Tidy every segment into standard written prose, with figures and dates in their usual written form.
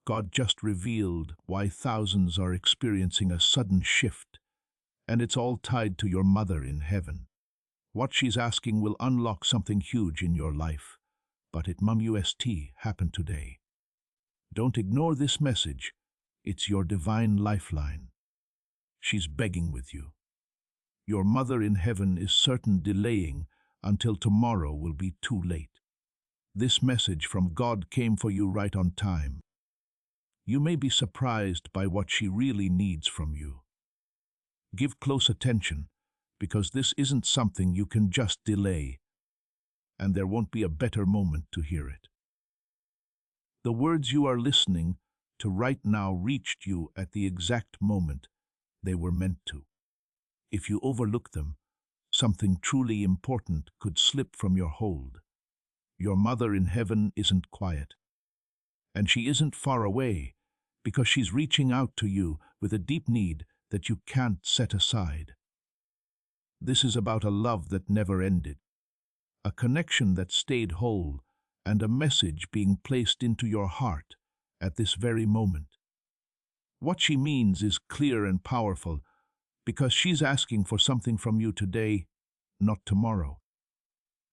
God just revealed why thousands are experiencing a sudden shift, and it's all tied to your mother in heaven. What she's asking will unlock something huge in your life, but it must happen today. Don't ignore this message. It's your divine lifeline. She's begging with you. Your mother in heaven is certain delaying until tomorrow will be too late. This message from God came for you right on time. You may be surprised by what she really needs from you. Give close attention, because this isn't something you can just delay, and there won't be a better moment to hear it. The words you are listening to right now reached you at the exact moment they were meant to. If you overlook them, something truly important could slip from your hold. Your mother in heaven isn't quiet, and she isn't far away, because she's reaching out to you with a deep need that you can't set aside. This is about a love that never ended, a connection that stayed whole, and a message being placed into your heart at this very moment. What she means is clear and powerful, because she's asking for something from you today, not tomorrow.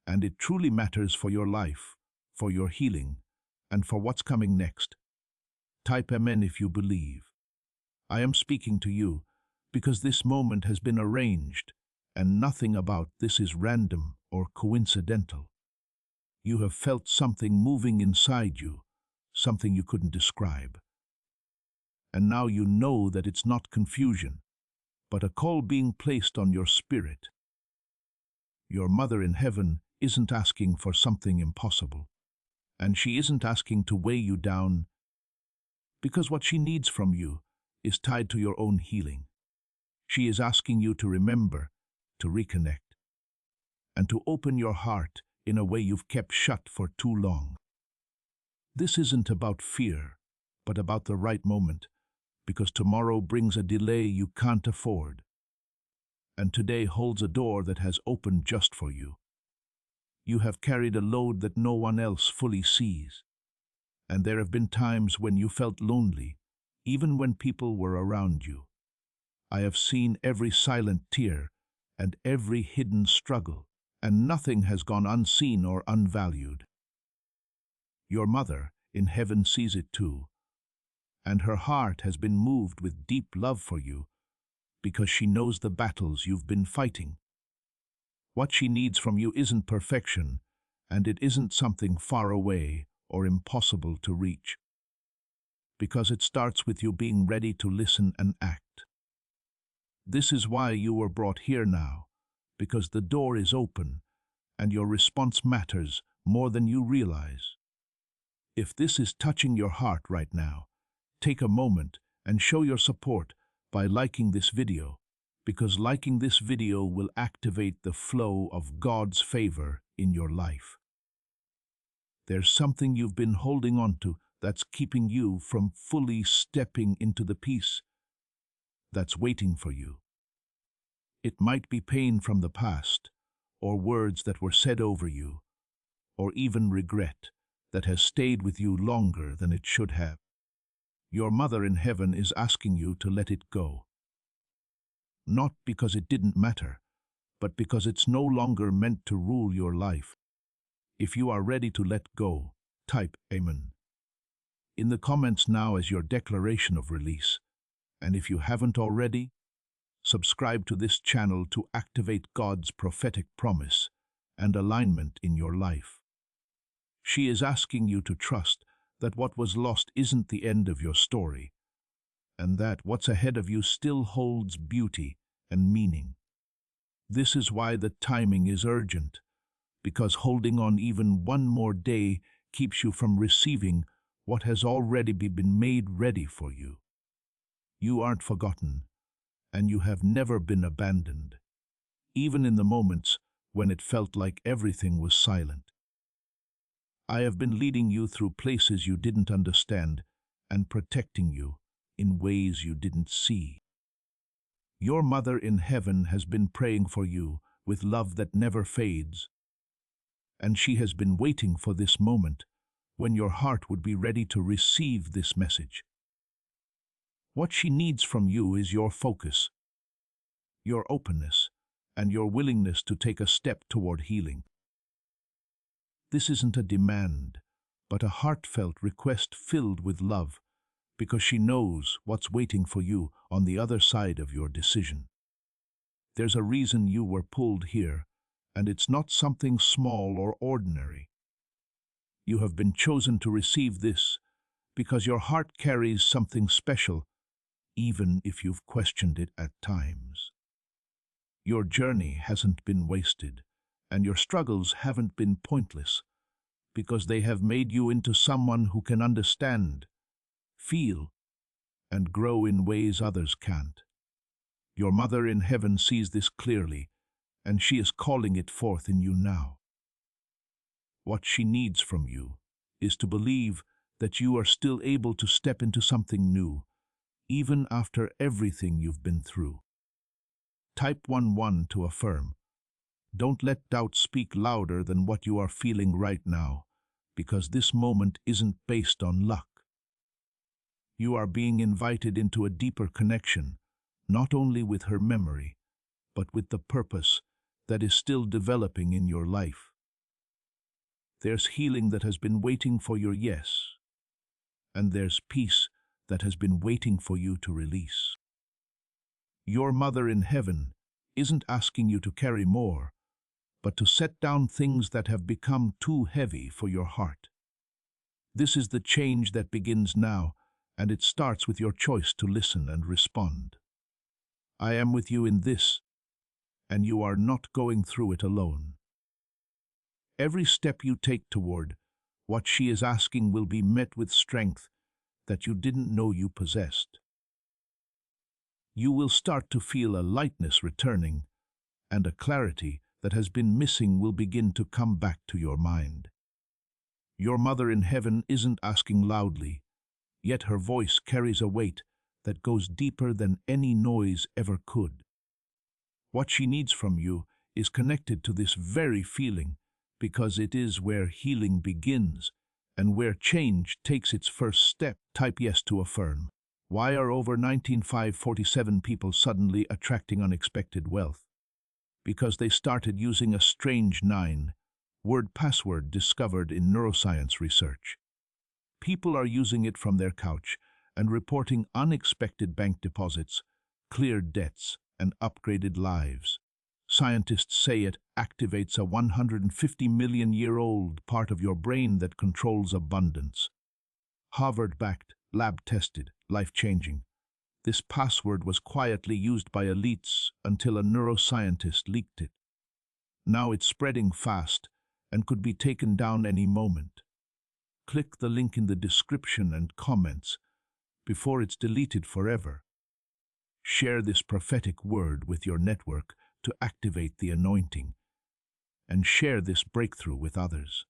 And it truly matters for your life, for your healing, and for what's coming next. Type Amen if you believe. I am speaking to you because this moment has been arranged, and nothing about this is random or coincidental. You have felt something moving inside you, something you couldn't describe. And now you know that it's not confusion, but a call being placed on your spirit. Your mother in heaven isn't asking for something impossible, and she isn't asking to weigh you down, because what she needs from you is tied to your own healing. She is asking you to remember, to reconnect, and to open your heart in a way you've kept shut for too long. This isn't about fear, but about the right moment, because tomorrow brings a delay you can't afford, and today holds a door that has opened just for you. You have carried a load that no one else fully sees, and there have been times when you felt lonely, even when people were around you. I have seen every silent tear and every hidden struggle, and nothing has gone unseen or unvalued. Your mother in heaven sees it too, and her heart has been moved with deep love for you because she knows the battles you've been fighting. What she needs from you isn't perfection, and it isn't something far away or impossible to reach, because it starts with you being ready to listen and act. This is why you were brought here now, because the door is open and your response matters more than you realize. If this is touching your heart right now, take a moment and show your support by liking this video, because liking this video will activate the flow of God's favor in your life. There's something you've been holding on to that's keeping you from fully stepping into the peace that's waiting for you. It might be pain from the past, or words that were said over you, or even regret that has stayed with you longer than it should have. Your mother in heaven is asking you to let it go. Not because it didn't matter, but because it's no longer meant to rule your life. If you are ready to let go, type Amen in the comments now as your declaration of release. And if you haven't already, subscribe to this channel to activate God's prophetic promise and alignment in your life. She is asking you to trust that what was lost isn't the end of your story, and that what's ahead of you still holds beauty and meaning. This is why the timing is urgent, because holding on even one more day keeps you from receiving what has already been made ready for you. You aren't forgotten, and you have never been abandoned, even in the moments when it felt like everything was silent. I have been leading you through places you didn't understand and protecting you in ways you didn't see. Your mother in heaven has been praying for you with love that never fades, and she has been waiting for this moment when your heart would be ready to receive this message. What she needs from you is your focus, your openness, and your willingness to take a step toward healing. This isn't a demand, but a heartfelt request filled with love, because she knows what's waiting for you on the other side of your decision. There's a reason you were pulled here, and it's not something small or ordinary. You have been chosen to receive this because your heart carries something special, even if you've questioned it at times. Your journey hasn't been wasted, and your struggles haven't been pointless, because they have made you into someone who can understand, feel, and grow in ways others can't. Your Mother in Heaven sees this clearly, and she is calling it forth in you now. What she needs from you is to believe that you are still able to step into something new, even after everything you've been through. Type 11 to affirm. Don't let doubt speak louder than what you are feeling right now, because this moment isn't based on luck. You are being invited into a deeper connection, not only with her memory, but with the purpose that is still developing in your life. There's healing that has been waiting for your yes, and there's peace that has been waiting for you to release. Your Mother in Heaven isn't asking you to carry more, but to set down things that have become too heavy for your heart. This is the change that begins now, and it starts with your choice to listen and respond. I am with you in this, and you are not going through it alone. Every step you take toward what she is asking will be met with strength that you didn't know you possessed. You will start to feel a lightness returning, and a clarity that has been missing will begin to come back to your mind. Your Mother in Heaven isn't asking loudly, yet her voice carries a weight that goes deeper than any noise ever could. What she needs from you is connected to this very feeling, because it is where healing begins and where change takes its first step. Type yes to affirm. Why are over 19,547 people suddenly attracting unexpected wealth? Because they started using a strange 9-word password discovered in neuroscience research. People are using it from their couch and reporting unexpected bank deposits, cleared debts, and upgraded lives. Scientists say it activates a 150-million-year-old part of your brain that controls abundance. Harvard-backed, lab-tested, life-changing. This password was quietly used by elites until a neuroscientist leaked it. Now it's spreading fast and could be taken down any moment. Click the link in the description and comments before it's deleted forever. Share this prophetic word with your network to activate the anointing, and share this breakthrough with others.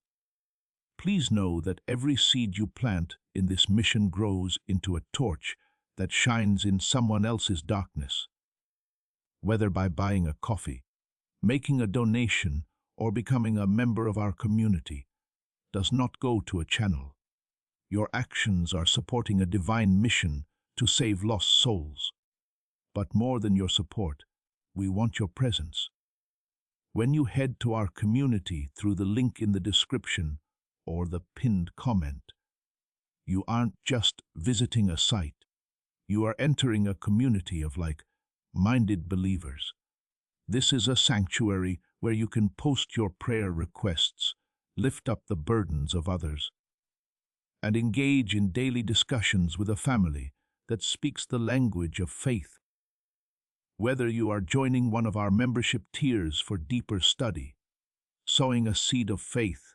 Please know that every seed you plant in this mission grows into a torch that shines in someone else's darkness. Whether by buying a coffee, making a donation, or becoming a member of our community, does not go to a channel. Your actions are supporting a divine mission to save lost souls. But more than your support, we want your presence. When you head to our community through the link in the description or the pinned comment, you aren't just visiting a site. You are entering a community of like-minded believers. This is a sanctuary where you can post your prayer requests, lift up the burdens of others, and engage in daily discussions with a family that speaks the language of faith. Whether you are joining one of our membership tiers for deeper study, sowing a seed of faith,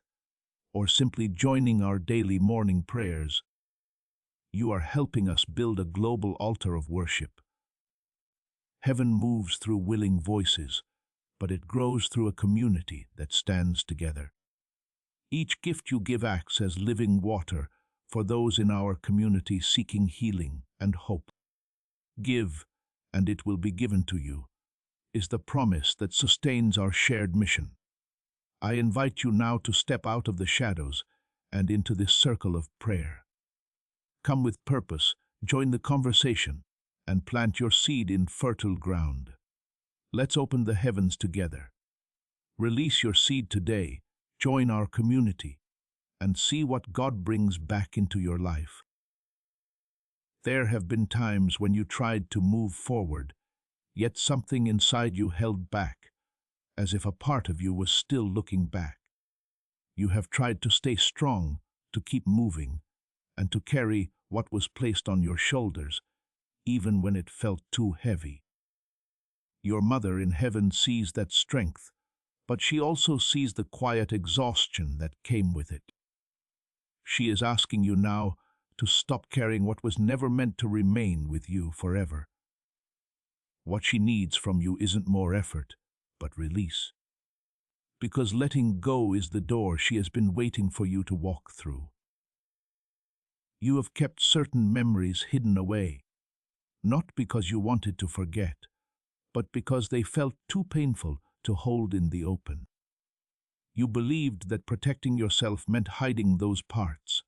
or simply joining our daily morning prayers, you are helping us build a global altar of worship. Heaven moves through willing voices, but it grows through a community that stands together. Each gift you give acts as living water for those in our community seeking healing and hope. Give, and it will be given to you, is the promise that sustains our shared mission. I invite you now to step out of the shadows and into this circle of prayer. Come with purpose, join the conversation, and plant your seed in fertile ground. Let's open the heavens together. Release your seed today, join our community, and see what God brings back into your life. There have been times when you tried to move forward, yet something inside you held back, as if a part of you was still looking back. You have tried to stay strong, to keep moving, and to carry what was placed on your shoulders, even when it felt too heavy. Your mother in heaven sees that strength, but she also sees the quiet exhaustion that came with it. She is asking you now to stop carrying what was never meant to remain with you forever. What she needs from you isn't more effort, but release. Because letting go is the door she has been waiting for you to walk through. You have kept certain memories hidden away, not because you wanted to forget, but because they felt too painful to hold in the open. You believed that protecting yourself meant hiding those parts,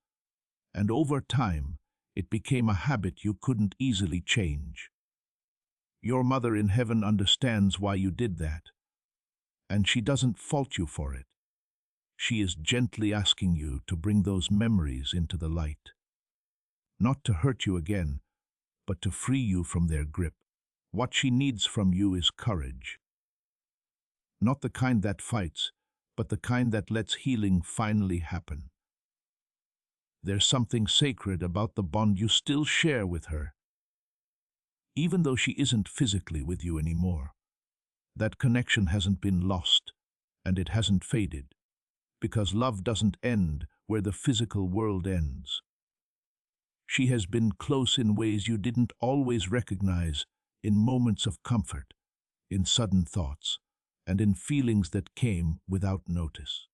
and over time, it became a habit you couldn't easily change. Your mother in heaven understands why you did that, and she doesn't fault you for it. She is gently asking you to bring those memories into the light. Not to hurt you again, but to free you from their grip. What she needs from you is courage. Not the kind that fights, but the kind that lets healing finally happen. There's something sacred about the bond you still share with her. Even though she isn't physically with you anymore, that connection hasn't been lost, and it hasn't faded, because love doesn't end where the physical world ends. She has been close in ways you didn't always recognize, in moments of comfort, in sudden thoughts, and in feelings that came without notice.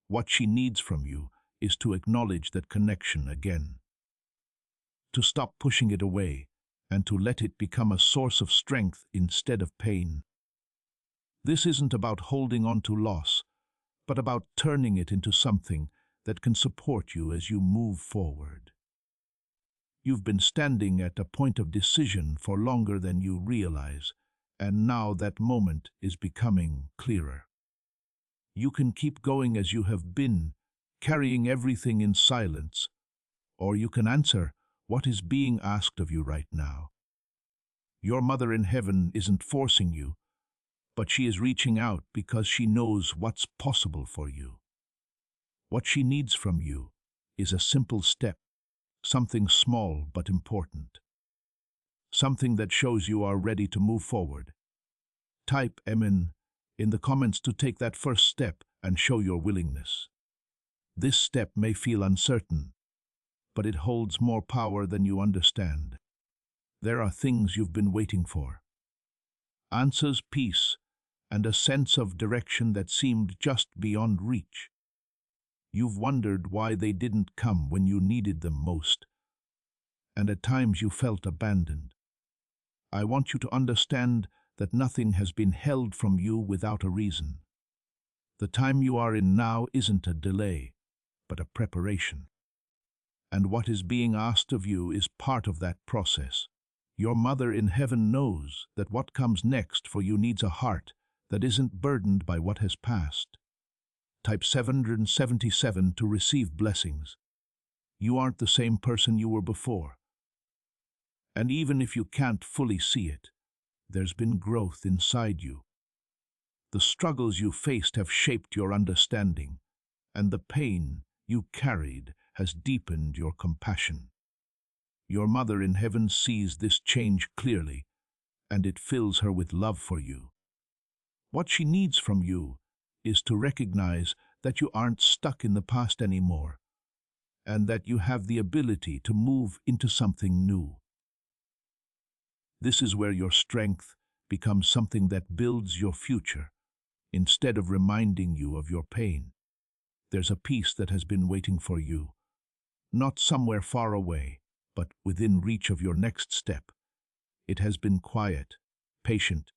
What she needs from you is to acknowledge that connection again, to stop pushing it away, and to let it become a source of strength instead of pain. This isn't about holding on to loss, but about turning it into something that can support you as you move forward. You've been standing at a point of decision for longer than you realize, and now that moment is becoming clearer. You can keep going as you have been, carrying everything in silence, or you can answer what is being asked of you right now. Your mother in heaven isn't forcing you, but she is reaching out because she knows what's possible for you. What she needs from you is a simple step, something small but important. Something that shows you are ready to move forward. Type Amen in the comments to take that first step and show your willingness. This step may feel uncertain, but it holds more power than you understand. There are things you've been waiting for. Answers, peace, and a sense of direction that seemed just beyond reach. You've wondered why they didn't come when you needed them most, and at times you felt abandoned. I want you to understand that nothing has been held from you without a reason. The time you are in now isn't a delay, but a preparation. And what is being asked of you is part of that process. Your mother in heaven knows that what comes next for you needs a heart that isn't burdened by what has passed. Type 777 to receive blessings. You aren't the same person you were before. And even if you can't fully see it, there's been growth inside you. The struggles you faced have shaped your understanding, and the pain you carried has deepened your compassion. Your mother in heaven sees this change clearly, and it fills her with love for you. What she needs from you is to recognize that you aren't stuck in the past anymore, and that you have the ability to move into something new. This is where your strength becomes something that builds your future, instead of reminding you of your pain. There's a peace that has been waiting for you, not somewhere far away, but within reach of your next step. It has been quiet, patient,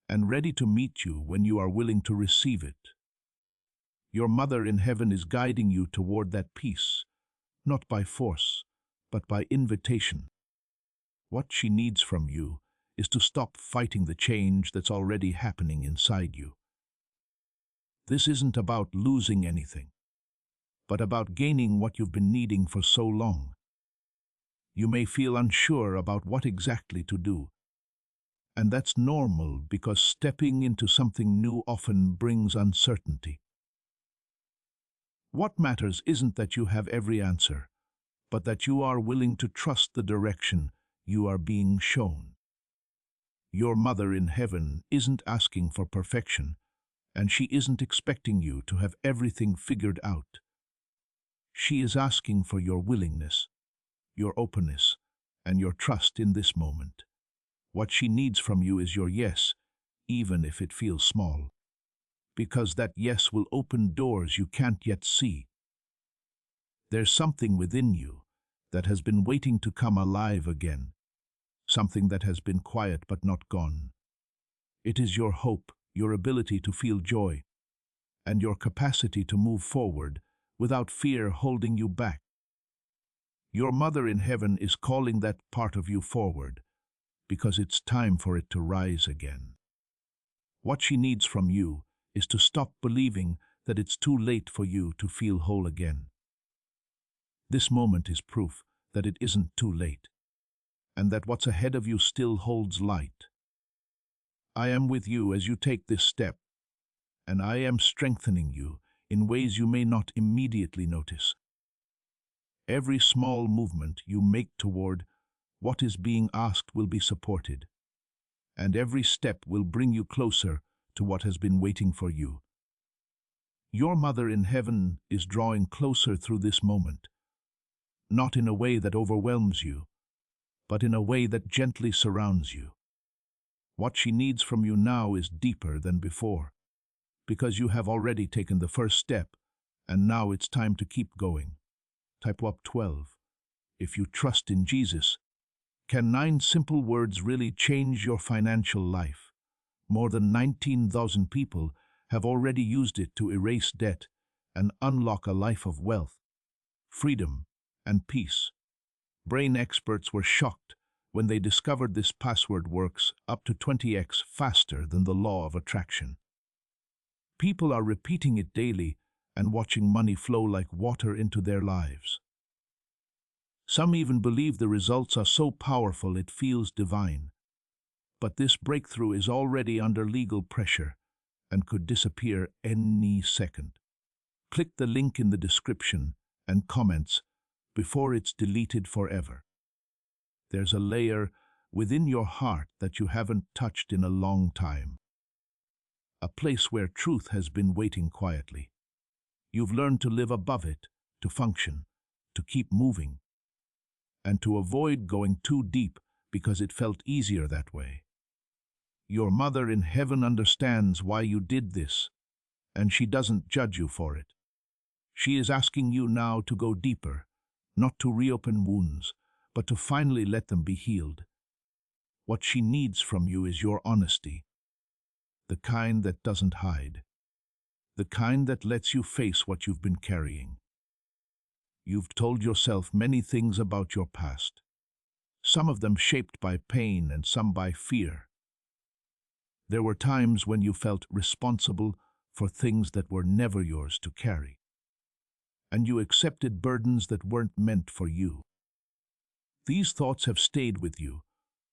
and ready to meet you when you are willing to receive it. Your mother in heaven is guiding you toward that peace, not by force, but by invitation. What she needs from you is to stop fighting the change that's already happening inside you. This isn't about losing anything, but about gaining what you've been needing for so long. You may feel unsure about what exactly to do, and that's normal because stepping into something new often brings uncertainty. What matters isn't that you have every answer, but that you are willing to trust the direction you are being shown. Your mother in heaven isn't asking for perfection, and she isn't expecting you to have everything figured out. She is asking for your willingness, your openness, and your trust in this moment. What she needs from you is your yes, even if it feels small, because that yes will open doors you can't yet see. There's something within you that has been waiting to come alive again, something that has been quiet but not gone. It is your hope, your ability to feel joy, and your capacity to move forward without fear holding you back. Your mother in heaven is calling that part of you forward, because it's time for it to rise again. What she needs from you is to stop believing that it's too late for you to feel whole again. This moment is proof that it isn't too late, and that what's ahead of you still holds light. I am with you as you take this step, and I am strengthening you in ways you may not immediately notice. Every small movement you make toward what is being asked will be supported, and every step will bring you closer to what has been waiting for you. Your mother in heaven is drawing closer through this moment, not in a way that overwhelms you, but in a way that gently surrounds you. What she needs from you now is deeper than before, because you have already taken the first step, and now it's time to keep going. Type up 12. If you trust in Jesus, can 9 simple words really change your financial life? More than 19,000 people have already used it to erase debt and unlock a life of wealth, freedom, and peace. Brain experts were shocked when they discovered this password works up to 20x faster than the law of attraction. People are repeating it daily and watching money flow like water into their lives. Some even believe the results are so powerful it feels divine. But this breakthrough is already under legal pressure and could disappear any second. Click the link in the description and comments before it's deleted forever. There's a layer within your heart that you haven't touched in a long time. A place where truth has been waiting quietly. You've learned to live above it, to function, to keep moving, and to avoid going too deep because it felt easier that way. Your mother in heaven understands why you did this, and she doesn't judge you for it. She is asking you now to go deeper, not to reopen wounds, but to finally let them be healed. What she needs from you is your honesty, the kind that doesn't hide, the kind that lets you face what you've been carrying. You've told yourself many things about your past, some of them shaped by pain and some by fear. There were times when you felt responsible for things that were never yours to carry, and you accepted burdens that weren't meant for you. These thoughts have stayed with you,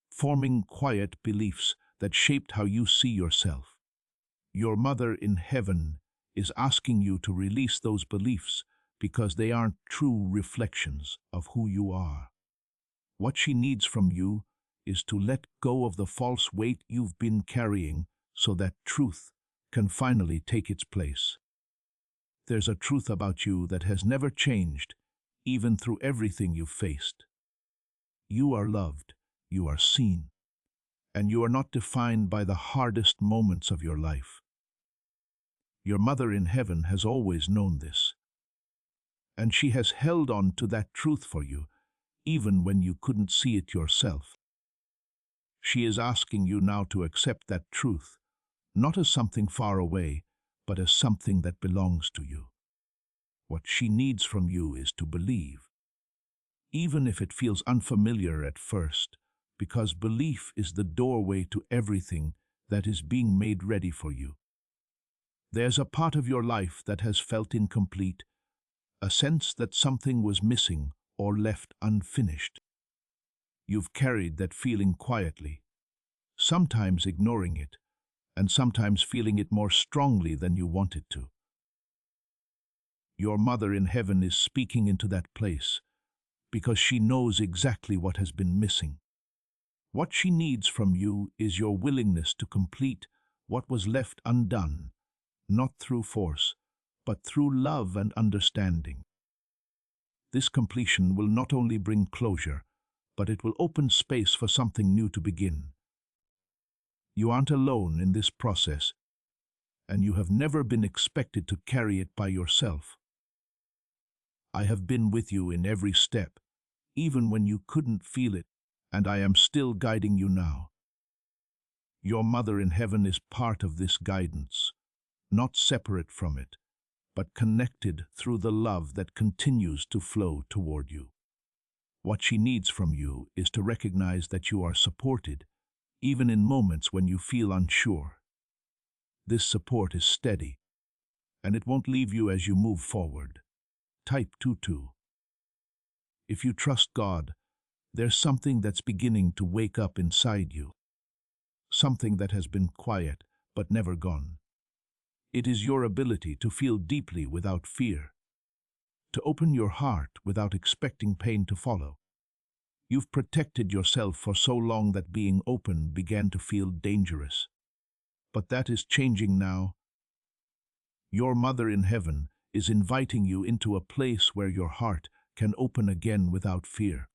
forming quiet beliefs that shaped how you see yourself. Your mother in heaven is asking you to release those beliefs because they aren't true reflections of who you are. What she needs from you is to let go of the false weight you've been carrying so that truth can finally take its place. There's a truth about you that has never changed, even through everything you've faced. You are loved, you are seen, and you are not defined by the hardest moments of your life. Your mother in heaven has always known this, and she has held on to that truth for you, even when you couldn't see it yourself. She is asking you now to accept that truth, not as something far away, but as something that belongs to you. What she needs from you is to believe, even if it feels unfamiliar at first, because belief is the doorway to everything that is being made ready for you. There's a part of your life that has felt incomplete, a sense that something was missing or left unfinished. You've carried that feeling quietly, sometimes ignoring it, and sometimes feeling it more strongly than you wanted to. Your mother in heaven is speaking into that place because she knows exactly what has been missing. What she needs from you is your willingness to complete what was left undone, not through force, but through love and understanding. This completion will not only bring closure, but it will open space for something new to begin. You aren't alone in this process, and you have never been expected to carry it by yourself. I have been with you in every step, even when you couldn't feel it, and I am still guiding you now. Your mother in heaven is part of this guidance, not separate from it, but connected through the love that continues to flow toward you. What she needs from you is to recognize that you are supported, even in moments when you feel unsure. This support is steady, and it won't leave you as you move forward. Type 22. If you trust God, there's something that's beginning to wake up inside you, something that has been quiet but never gone. It is your ability to feel deeply without fear, to open your heart without expecting pain to follow. You've protected yourself for so long that being open began to feel dangerous. But that is changing now. Your mother in heaven is inviting you into a place where your heart can open again without fear.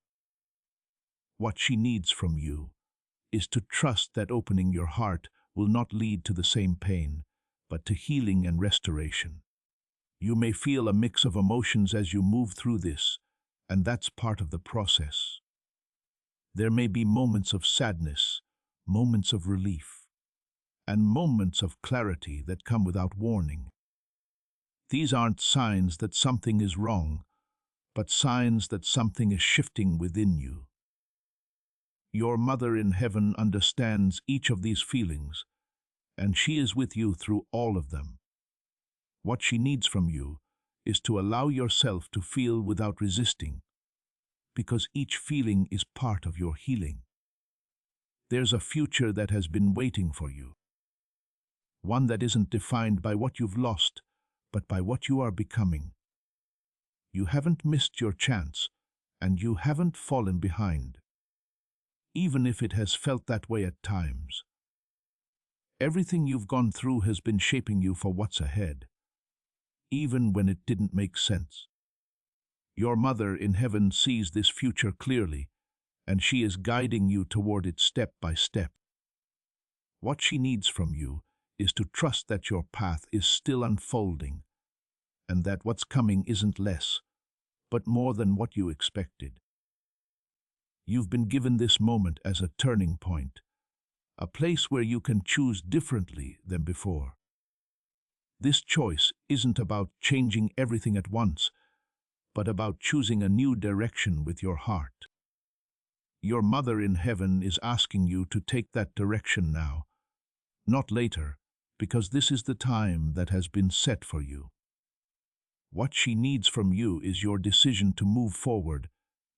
What she needs from you is to trust that opening your heart will not lead to the same pain, but to healing and restoration. You may feel a mix of emotions as you move through this, and that's part of the process. There may be moments of sadness, moments of relief, and moments of clarity that come without warning. These aren't signs that something is wrong, but signs that something is shifting within you. Your mother in heaven understands each of these feelings, and she is with you through all of them. What she needs from you is to allow yourself to feel without resisting, because each feeling is part of your healing. There's a future that has been waiting for you, one that isn't defined by what you've lost, but by what you are becoming. You haven't missed your chance, and you haven't fallen behind, even if it has felt that way at times. Everything you've gone through has been shaping you for what's ahead, even when it didn't make sense. Your mother in heaven sees this future clearly, and she is guiding you toward it step by step. What she needs from you is to trust that your path is still unfolding, and that what's coming isn't less, but more than what you expected. You've been given this moment as a turning point, a place where you can choose differently than before. This choice isn't about changing everything at once, but about choosing a new direction with your heart. Your mother in heaven is asking you to take that direction now, not later, because this is the time that has been set for you. What she needs from you is your decision to move forward,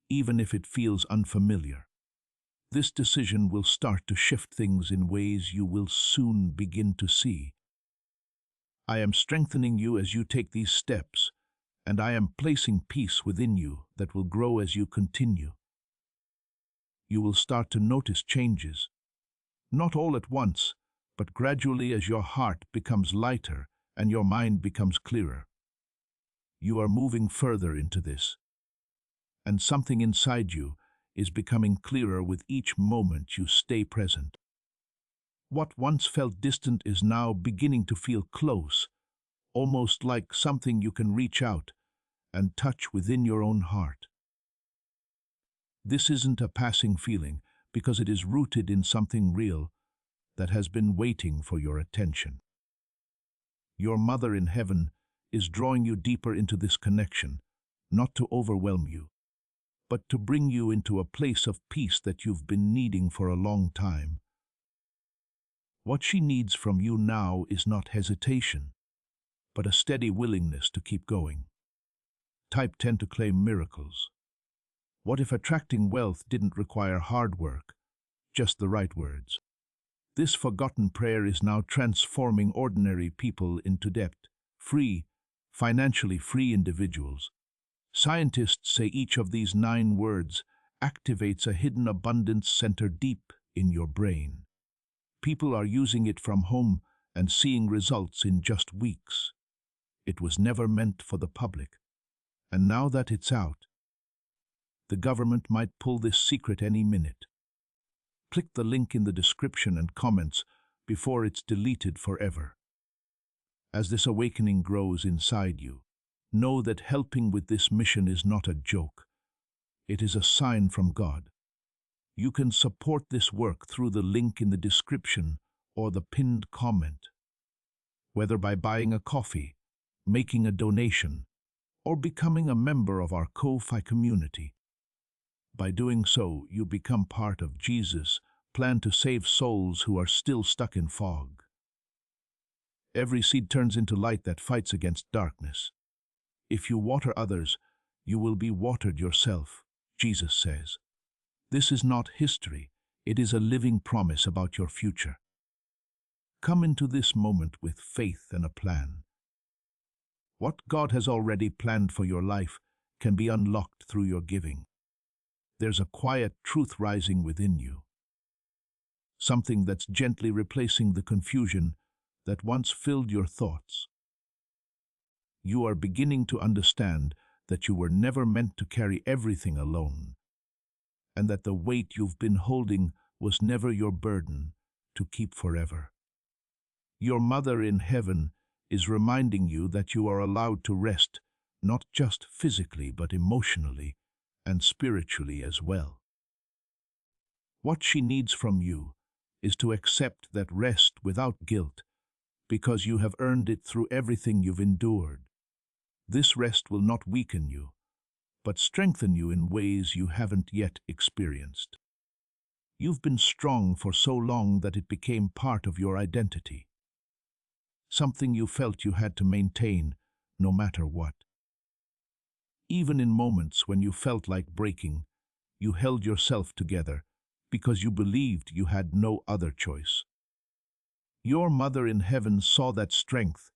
even if it feels unfamiliar. This decision will start to shift things in ways you will soon begin to see. I am strengthening you as you take these steps, and I am placing peace within you that will grow as you continue. You will start to notice changes, not all at once, but gradually as your heart becomes lighter and your mind becomes clearer. You are moving further into this, and something inside you is becoming clearer with each moment you stay present. What once felt distant is now beginning to feel close, almost like something you can reach out and touch within your own heart. This isn't a passing feeling because it is rooted in something real that has been waiting for your attention. Your Mother in Heaven is drawing you deeper into this connection, not to overwhelm you, but to bring you into a place of peace that you've been needing for a long time. What she needs from you now is not hesitation, but a steady willingness to keep going. Type 10 to claim miracles. What if attracting wealth didn't require hard work, just the right words? This forgotten prayer is now transforming ordinary people into debt-free, financially free individuals. Scientists say each of these 9 words activates a hidden abundance center deep in your brain. People are using it from home and seeing results in just weeks. It was never meant for the public. And now that it's out, the government might pull this secret any minute. Click the link in the description and comments before it's deleted forever. As this awakening grows inside you, know that helping with this mission is not a joke. It is a sign from God. You can support this work through the link in the description or the pinned comment. Whether by buying a coffee, making a donation, or becoming a member of our Ko-Fi community. By doing so, you become part of Jesus' plan to save souls who are still stuck in fog. Every seed turns into light that fights against darkness. If you water others, you will be watered yourself, Jesus says. This is not history, it is a living promise about your future. Come into this moment with faith and a plan. What God has already planned for your life can be unlocked through your giving. There's a quiet truth rising within you. Something that's gently replacing the confusion that once filled your thoughts. You are beginning to understand that you were never meant to carry everything alone, and that the weight you've been holding was never your burden to keep forever. Your Mother in Heaven is reminding you that you are allowed to rest, not just physically but emotionally and spiritually as well. What she needs from you is to accept that rest without guilt, because you have earned it through everything you've endured. This rest will not weaken you, but strengthen you in ways you haven't yet experienced. You've been strong for so long that it became part of your identity. Something you felt you had to maintain, no matter what. Even in moments when you felt like breaking, you held yourself together because you believed you had no other choice. Your Mother in Heaven saw that strength,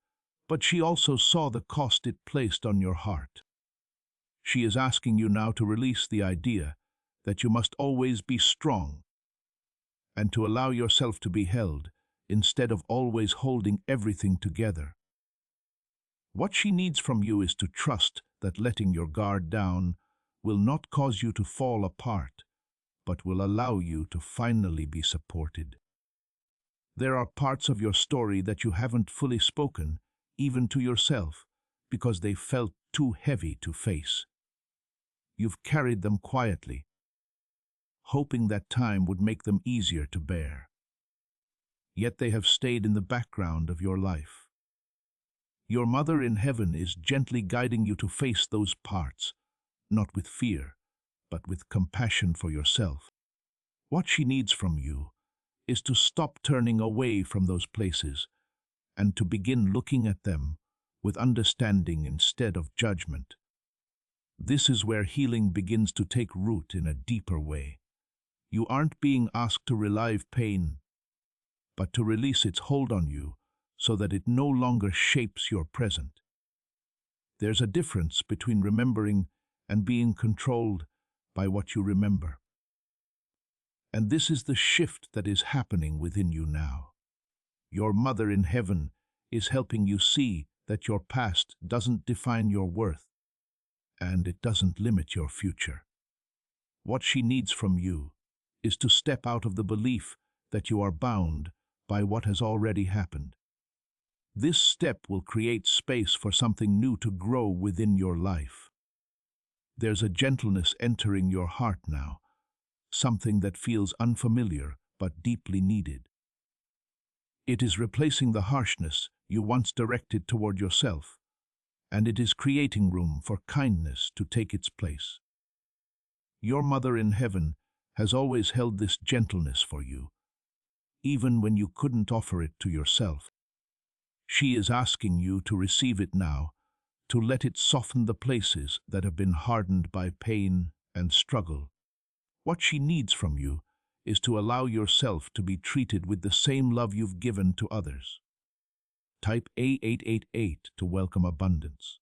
but she also saw the cost it placed on your heart. She is asking you now to release the idea that you must always be strong and to allow yourself to be held instead of always holding everything together. What she needs from you is to trust that letting your guard down will not cause you to fall apart, but will allow you to finally be supported. There are parts of your story that you haven't fully spoken, even to yourself, because they felt too heavy to face. You've carried them quietly, hoping that time would make them easier to bear. Yet they have stayed in the background of your life. Your Mother in Heaven is gently guiding you to face those parts, not with fear, but with compassion for yourself. What she needs from you is to stop turning away from those places and to begin looking at them with understanding instead of judgment. This is where healing begins to take root in a deeper way. You aren't being asked to relieve pain, but to release its hold on you so that it no longer shapes your present. There's a difference between remembering and being controlled by what you remember. And this is the shift that is happening within you now. Your Mother in Heaven is helping you see that your past doesn't define your worth, and it doesn't limit your future. What she needs from you is to step out of the belief that you are bound by what has already happened. This step will create space for something new to grow within your life. There's a gentleness entering your heart now, something that feels unfamiliar but deeply needed. It is replacing the harshness you once directed toward yourself, and it is creating room for kindness to take its place. Your Mother in Heaven has always held this gentleness for you, even when you couldn't offer it to yourself. She is asking you to receive it now, to let it soften the places that have been hardened by pain and struggle. What she needs from you is to allow yourself to be treated with the same love you've given to others. Type A888 to welcome abundance.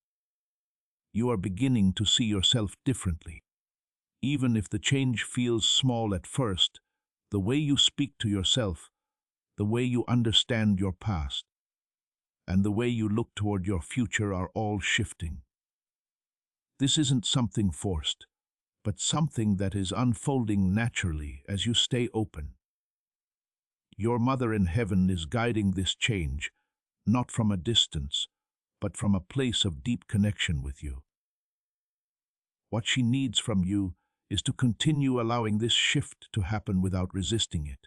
You are beginning to see yourself differently. Even if the change feels small at first, the way you speak to yourself, the way you understand your past, and the way you look toward your future are all shifting. This isn't something forced, but something that is unfolding naturally as you stay open. Your Mother in Heaven is guiding this change, not from a distance, but from a place of deep connection with you. What she needs from you is to continue allowing this shift to happen without resisting it.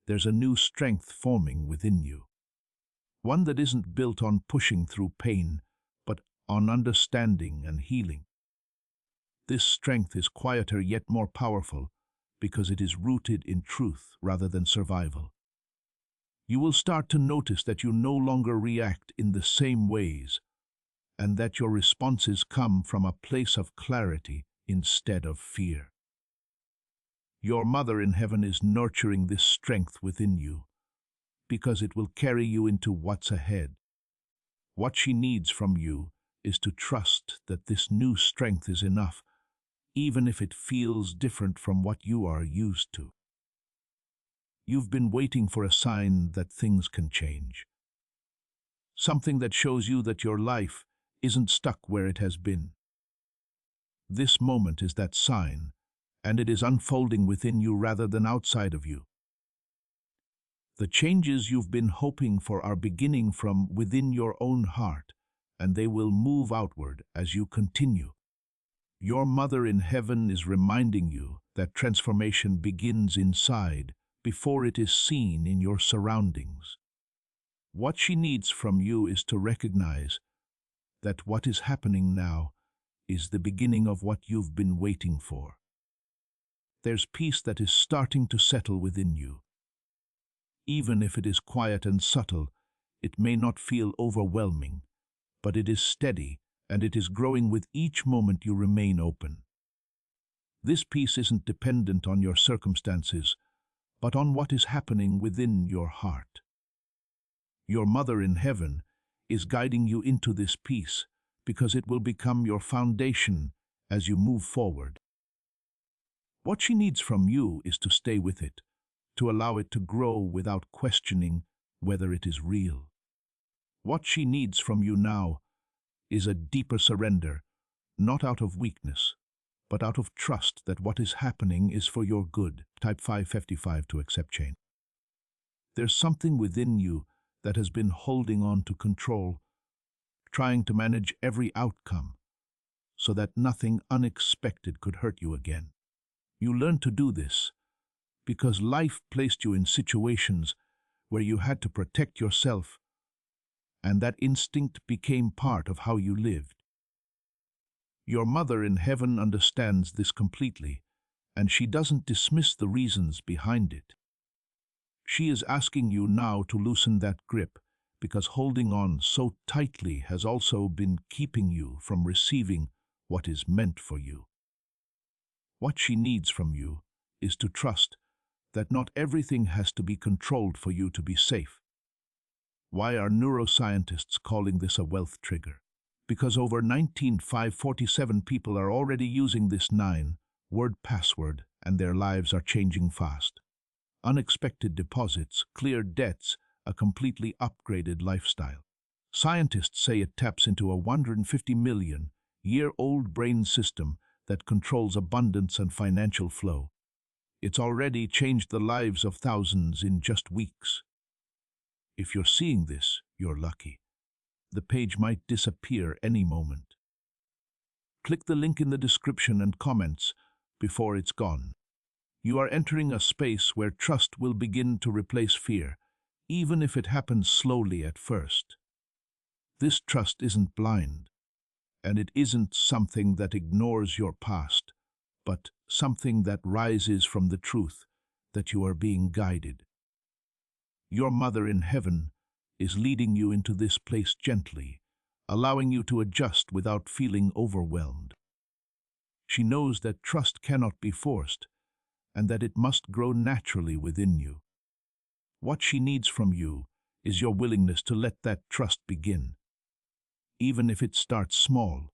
There's a new strength forming within you, one that isn't built on pushing through pain, but on understanding and healing. This strength is quieter yet more powerful because it is rooted in truth rather than survival. You will start to notice that you no longer react in the same ways, and that your responses come from a place of clarity instead of fear. Your Mother in Heaven is nurturing this strength within you, because it will carry you into what's ahead. What she needs from you is to trust that this new strength is enough, even if it feels different from what you are used to. You've been waiting for a sign that things can change. Something that shows you that your life isn't stuck where it has been. This moment is that sign, and it is unfolding within you rather than outside of you. The changes you've been hoping for are beginning from within your own heart, and they will move outward as you continue. Your Mother in Heaven is reminding you that transformation begins inside before it is seen in your surroundings. What she needs from you is to recognize that what is happening now is the beginning of what you've been waiting for. There's peace that is starting to settle within you. Even if it is quiet and subtle, it may not feel overwhelming, but it is steady, and it is growing with each moment you remain open. This peace isn't dependent on your circumstances, but on what is happening within your heart. Your Mother in Heaven is guiding you into this peace because it will become your foundation as you move forward. What she needs from you is to stay with it, to allow it to grow without questioning whether it is real. What she needs from you now is a deeper surrender, not out of weakness, but out of trust that what is happening is for your good. Type 555 to accept change. There's something within you that has been holding on to control, trying to manage every outcome so that nothing unexpected could hurt you again. You learned to do this because life placed you in situations where you had to protect yourself, and that instinct became part of how you lived. Your Mother in Heaven understands this completely, and she doesn't dismiss the reasons behind it. She is asking you now to loosen that grip, because holding on so tightly has also been keeping you from receiving what is meant for you. What she needs from you is to trust that not everything has to be controlled for you to be safe. Why are neuroscientists calling this a wealth trigger? Because over 19,547 people are already using this 9-word password, and their lives are changing fast. Unexpected deposits, clear debts, a completely upgraded lifestyle. Scientists say it taps into a 150 million-year-old brain system that controls abundance and financial flow. It's already changed the lives of thousands in just weeks. If you're seeing this, you're lucky. The page might disappear any moment. Click the link in the description and comments before it's gone. You are entering a space where trust will begin to replace fear, even if it happens slowly at first. This trust isn't blind, and it isn't something that ignores your past, but something that rises from the truth that you are being guided. Your mother in heaven is leading you into this place gently, allowing you to adjust without feeling overwhelmed. She knows that trust cannot be forced, and that it must grow naturally within you. What she needs from you is your willingness to let that trust begin, even if it starts small.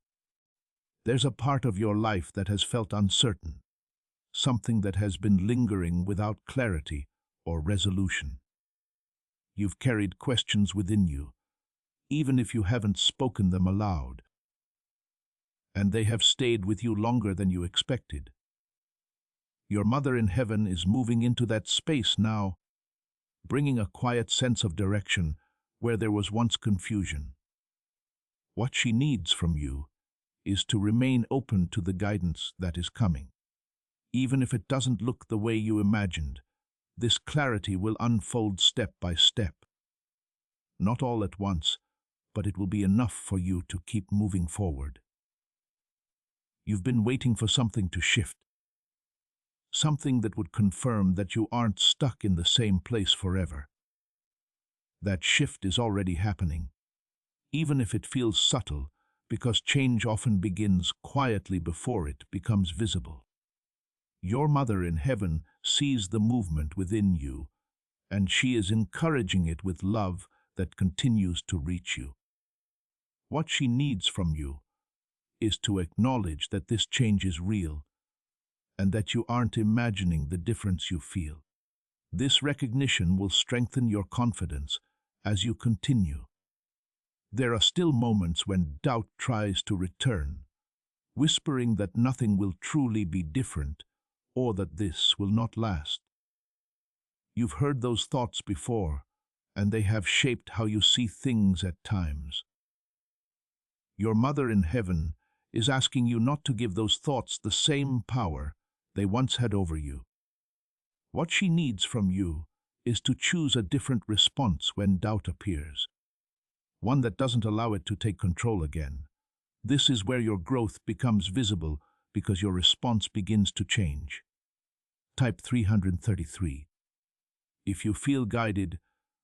There's a part of your life that has felt uncertain, something that has been lingering without clarity or resolution. You've carried questions within you, even if you haven't spoken them aloud, and they have stayed with you longer than you expected. Your mother in heaven is moving into that space now, bringing a quiet sense of direction where there was once confusion. What she needs from you is to remain open to the guidance that is coming. Even if it doesn't look the way you imagined, this clarity will unfold step by step. Not all at once, but it will be enough for you to keep moving forward. You've been waiting for something to shift, something that would confirm that you aren't stuck in the same place forever. That shift is already happening, even if it feels subtle, because change often begins quietly before it becomes visible. Your mother in heaven sees the movement within you, and she is encouraging it with love that continues to reach you. What she needs from you is to acknowledge that this change is real, and that you aren't imagining the difference you feel. This recognition will strengthen your confidence as you continue. There are still moments when doubt tries to return, whispering that nothing will truly be different or that this will not last. You've heard those thoughts before, and they have shaped how you see things at times. Your mother in heaven is asking you not to give those thoughts the same power they once had over you. What she needs from you is to choose a different response when doubt appears, one that doesn't allow it to take control again. This is where your growth becomes visible because your response begins to change. Type 333. If you feel guided,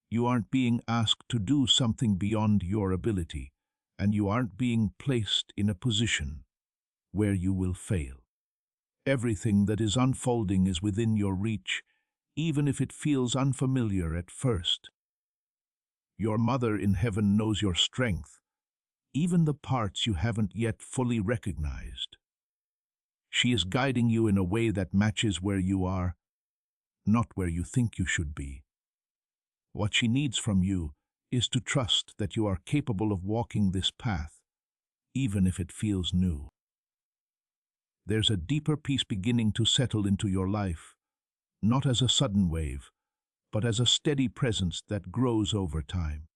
you aren't being asked to do something beyond your ability, and you aren't being placed in a position where you will fail. Everything that is unfolding is within your reach, even if it feels unfamiliar at first. Your mother in heaven knows your strength, even the parts you haven't yet fully recognized. She is guiding you in a way that matches where you are, not where you think you should be. What she needs from you is to trust that you are capable of walking this path, even if it feels new. There's a deeper peace beginning to settle into your life, not as a sudden wave, but as a steady presence that grows over time.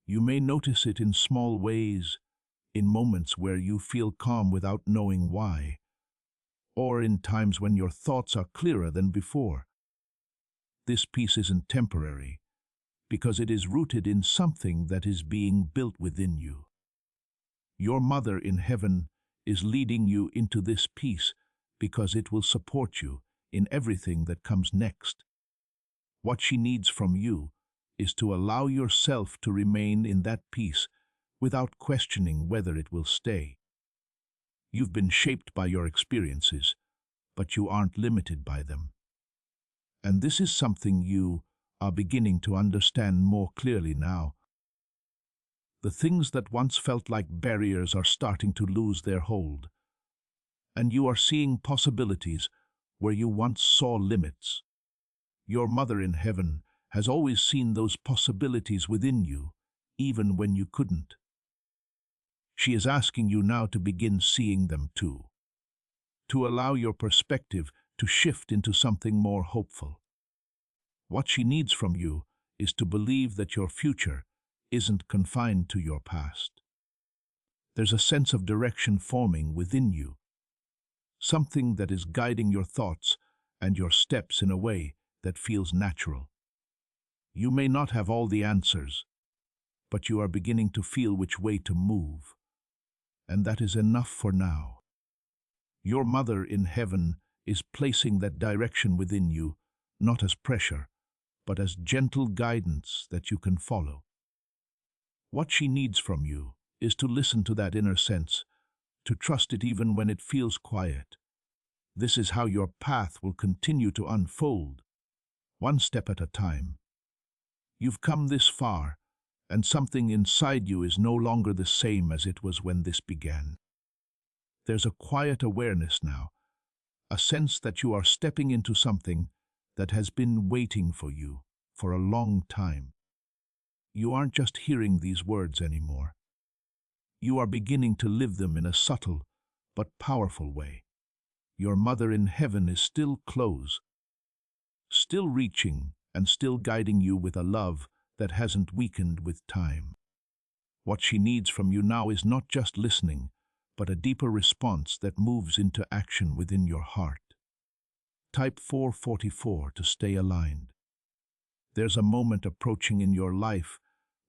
You may notice it in small ways, in moments where you feel calm without knowing why, or in times when your thoughts are clearer than before. This peace isn't temporary, because it is rooted in something that is being built within you. Your mother in heaven is leading you into this peace because it will support you in everything that comes next. What she needs from you is to allow yourself to remain in that peace without questioning whether it will stay. You've been shaped by your experiences, but you aren't limited by them. And this is something you are beginning to understand more clearly now. The things that once felt like barriers are starting to lose their hold, and you are seeing possibilities where you once saw limits. Your mother in heaven has always seen those possibilities within you, even when you couldn't. She is asking you now to begin seeing them too, to allow your perspective to shift into something more hopeful. What she needs from you is to believe that your future isn't confined to your past. There's a sense of direction forming within you, something that is guiding your thoughts and your steps in a way that feels natural. You may not have all the answers, but you are beginning to feel which way to move, and that is enough for now. Your mother in heaven is placing that direction within you, not as pressure, but as gentle guidance that you can follow. What she needs from you is to listen to that inner sense, to trust it even when it feels quiet. This is how your path will continue to unfold, one step at a time. You've come this far, and something inside you is no longer the same as it was when this began. There's a quiet awareness now, a sense that you are stepping into something that has been waiting for you for a long time. You aren't just hearing these words anymore. You are beginning to live them in a subtle but powerful way. Your mother in heaven is still close, still reaching and still guiding you with a love that hasn't weakened with time. What she needs from you now is not just listening, but a deeper response that moves into action within your heart. Type 444 to stay aligned. There's a moment approaching in your life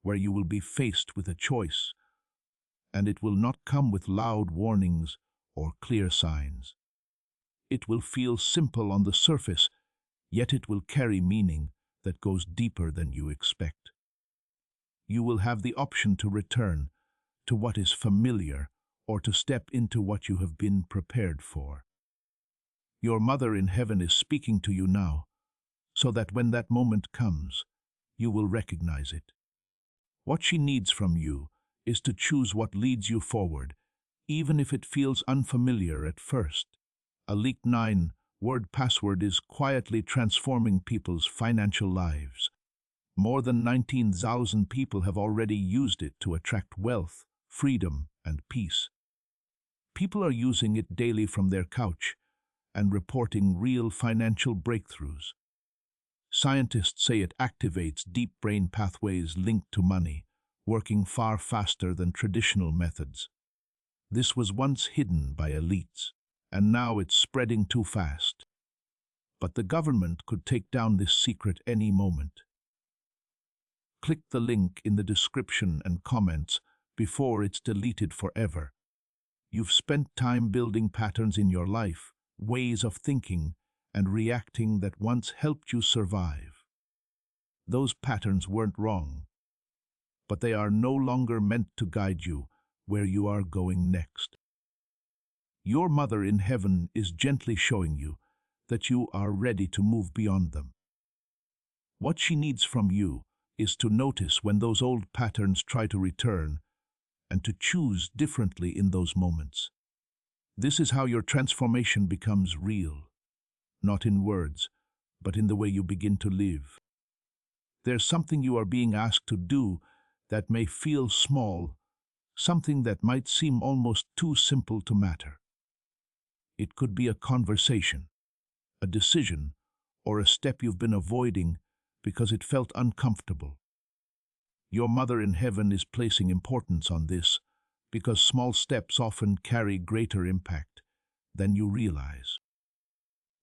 where you will be faced with a choice, and it will not come with loud warnings or clear signs. It will feel simple on the surface, yet it will carry meaning that goes deeper than you expect. You will have the option to return to what is familiar or to step into what you have been prepared for. Your mother in heaven is speaking to you now, so that when that moment comes, you will recognize it. What she needs from you is to choose what leads you forward, even if it feels unfamiliar at first. A leaked 9-word password is quietly transforming people's financial lives. More than 19,000 people have already used it to attract wealth, freedom, and peace. People are using it daily from their couch and reporting real financial breakthroughs. Scientists say it activates deep brain pathways linked to money, working far faster than traditional methods. This was once hidden by elites, and now it's spreading too fast. But the government could take down this secret any moment. Click the link in the description and comments before it's deleted forever. You've spent time building patterns in your life, ways of thinking and reacting that once helped you survive. Those patterns weren't wrong, but they are no longer meant to guide you where you are going next. Your mother in heaven is gently showing you that you are ready to move beyond them. What she needs from you is to notice when those old patterns try to return and to choose differently in those moments. This is how your transformation becomes real, not in words, but in the way you begin to live. There's something you are being asked to do that may feel small, something that might seem almost too simple to matter. It could be a conversation, a decision, or a step you've been avoiding because it felt uncomfortable. Your mother in heaven is placing importance on this because small steps often carry greater impact than you realize.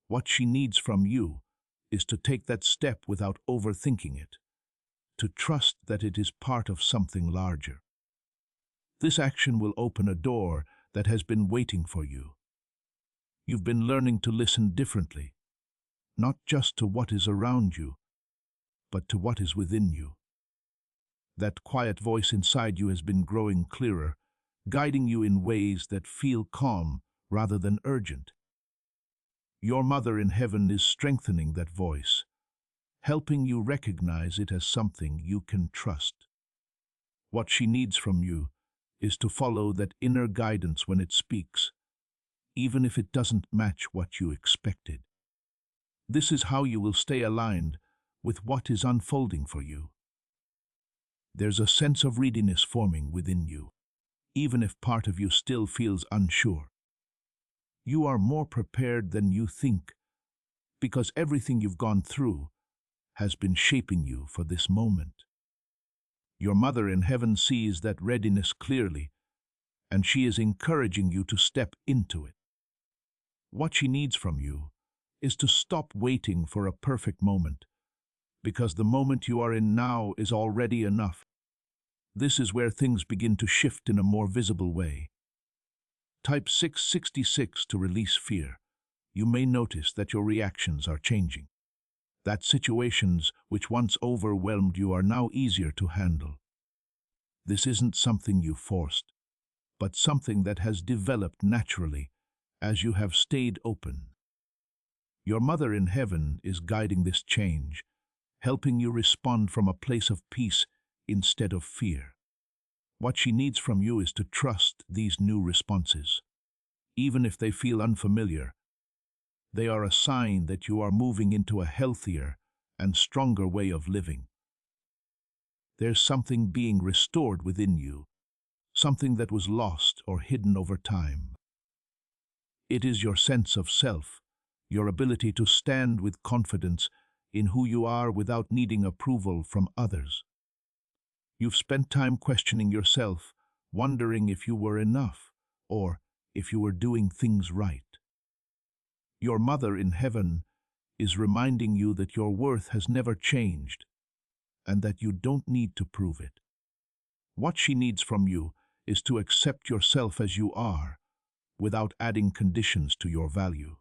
What she needs from you is to take that step without overthinking it, to trust that it is part of something larger. This action will open a door that has been waiting for you. You've been learning to listen differently, not just to what is around you, but to what is within you. That quiet voice inside you has been growing clearer, guiding you in ways that feel calm rather than urgent. Your mother in heaven is strengthening that voice, helping you recognize it as something you can trust. What she needs from you is to follow that inner guidance when it speaks, even if it doesn't match what you expected. This is how you will stay aligned with what is unfolding for you. There's a sense of readiness forming within you, even if part of you still feels unsure. You are more prepared than you think, because everything you've gone through has been shaping you for this moment. Your mother in heaven sees that readiness clearly, and she is encouraging you to step into it. What she needs from you is to stop waiting for a perfect moment, because the moment you are in now is already enough. This is where things begin to shift in a more visible way. Type 666 to release fear. You may notice that your reactions are changing, that situations which once overwhelmed you are now easier to handle. This isn't something you forced, but something that has developed naturally as you have stayed open. Your Mother in Heaven is guiding this change, helping you respond from a place of peace instead of fear. What she needs from you is to trust these new responses. Even if they feel unfamiliar, they are a sign that you are moving into a healthier and stronger way of living. There's something being restored within you, something that was lost or hidden over time. It is your sense of self, your ability to stand with confidence in who you are without needing approval from others. You've spent time questioning yourself, wondering if you were enough or if you were doing things right. Your Mother in Heaven is reminding you that your worth has never changed and that you don't need to prove it. What she needs from you is to accept yourself as you are, without adding conditions to your value.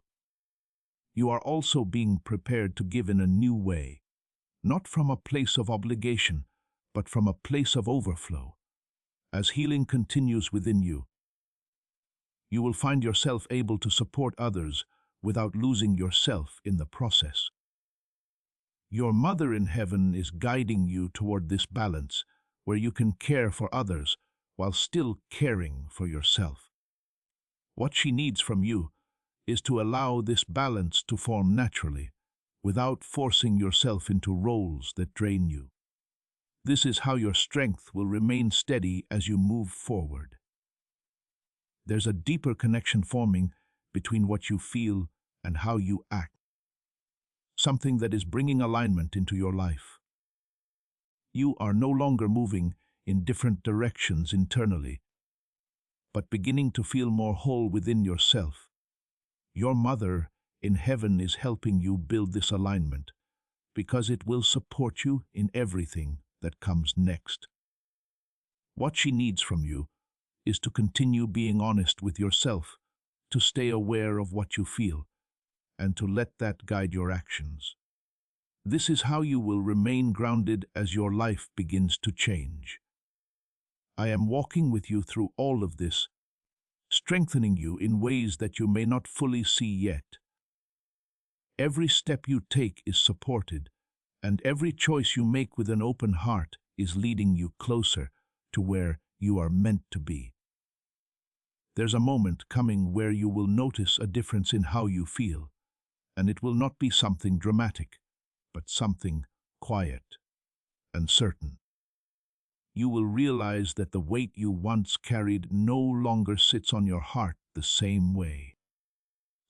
You are also being prepared to give in a new way, not from a place of obligation, but from a place of overflow. As healing continues within you, you will find yourself able to support others without losing yourself in the process. Your Mother in Heaven is guiding you toward this balance where you can care for others while still caring for yourself. What she needs from you is to allow this balance to form naturally, without forcing yourself into roles that drain you. This is how your strength will remain steady as you move forward. There's a deeper connection forming between what you feel and how you act, something that is bringing alignment into your life. You are no longer moving in different directions internally, but beginning to feel more whole within yourself. Your Mother in Heaven is helping you build this alignment because it will support you in everything that comes next. What she needs from you is to continue being honest with yourself, to stay aware of what you feel, and to let that guide your actions. This is how you will remain grounded as your life begins to change. I am walking with you through all of this, strengthening you in ways that you may not fully see yet. Every step you take is supported, and every choice you make with an open heart is leading you closer to where you are meant to be. There's a moment coming where you will notice a difference in how you feel, and it will not be something dramatic, but something quiet and certain. You will realize that the weight you once carried no longer sits on your heart the same way.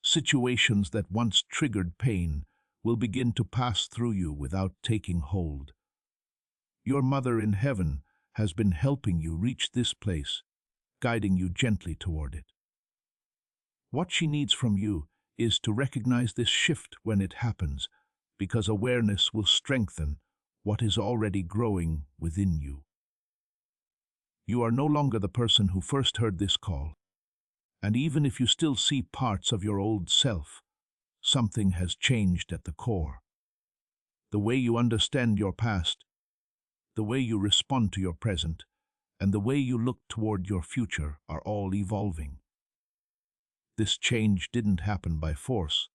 Situations that once triggered pain will begin to pass through you without taking hold. Your Mother in Heaven has been helping you reach this place, guiding you gently toward it. What she needs from you is to recognize this shift when it happens, because awareness will strengthen what is already growing within you. You are no longer the person who first heard this call, and even if you still see parts of your old self, something has changed at the core. The way you understand your past, the way you respond to your present, and the way you look toward your future are all evolving. This change didn't happen by force,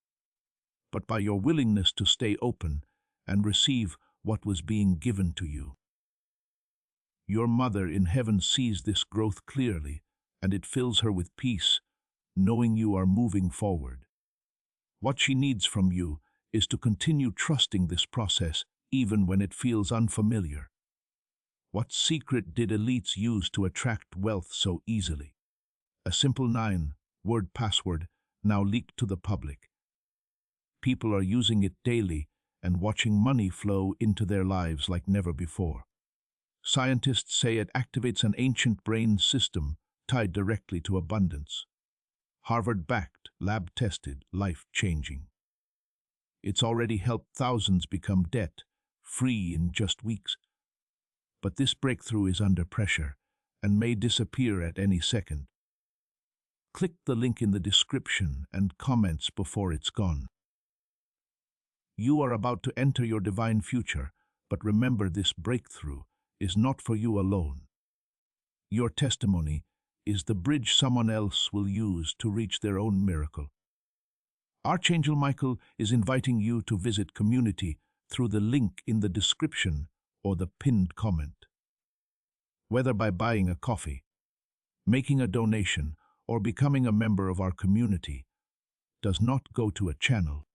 but by your willingness to stay open and receive what was being given to you. Your Mother in Heaven sees this growth clearly, and it fills her with peace, knowing you are moving forward. What she needs from you is to continue trusting this process even when it feels unfamiliar. What secret did elites use to attract wealth so easily? A simple 9-word password now leaked to the public. People are using it daily and watching money flow into their lives like never before. Scientists say it activates an ancient brain system tied directly to abundance. Harvard-backed, lab-tested, life-changing. It's already helped thousands become debt-free free in just weeks. But this breakthrough is under pressure and may disappear at any second. Click the link in the description and comments before it's gone. You are about to enter your divine future, but remember, this breakthrough is not for you alone. Your testimony is the bridge someone else will use to reach their own miracle. Archangel Michael is inviting you to visit Community through the link in the description or the pinned comment. Whether by buying a coffee, making a donation, or becoming a member of our community, does not go to a channel.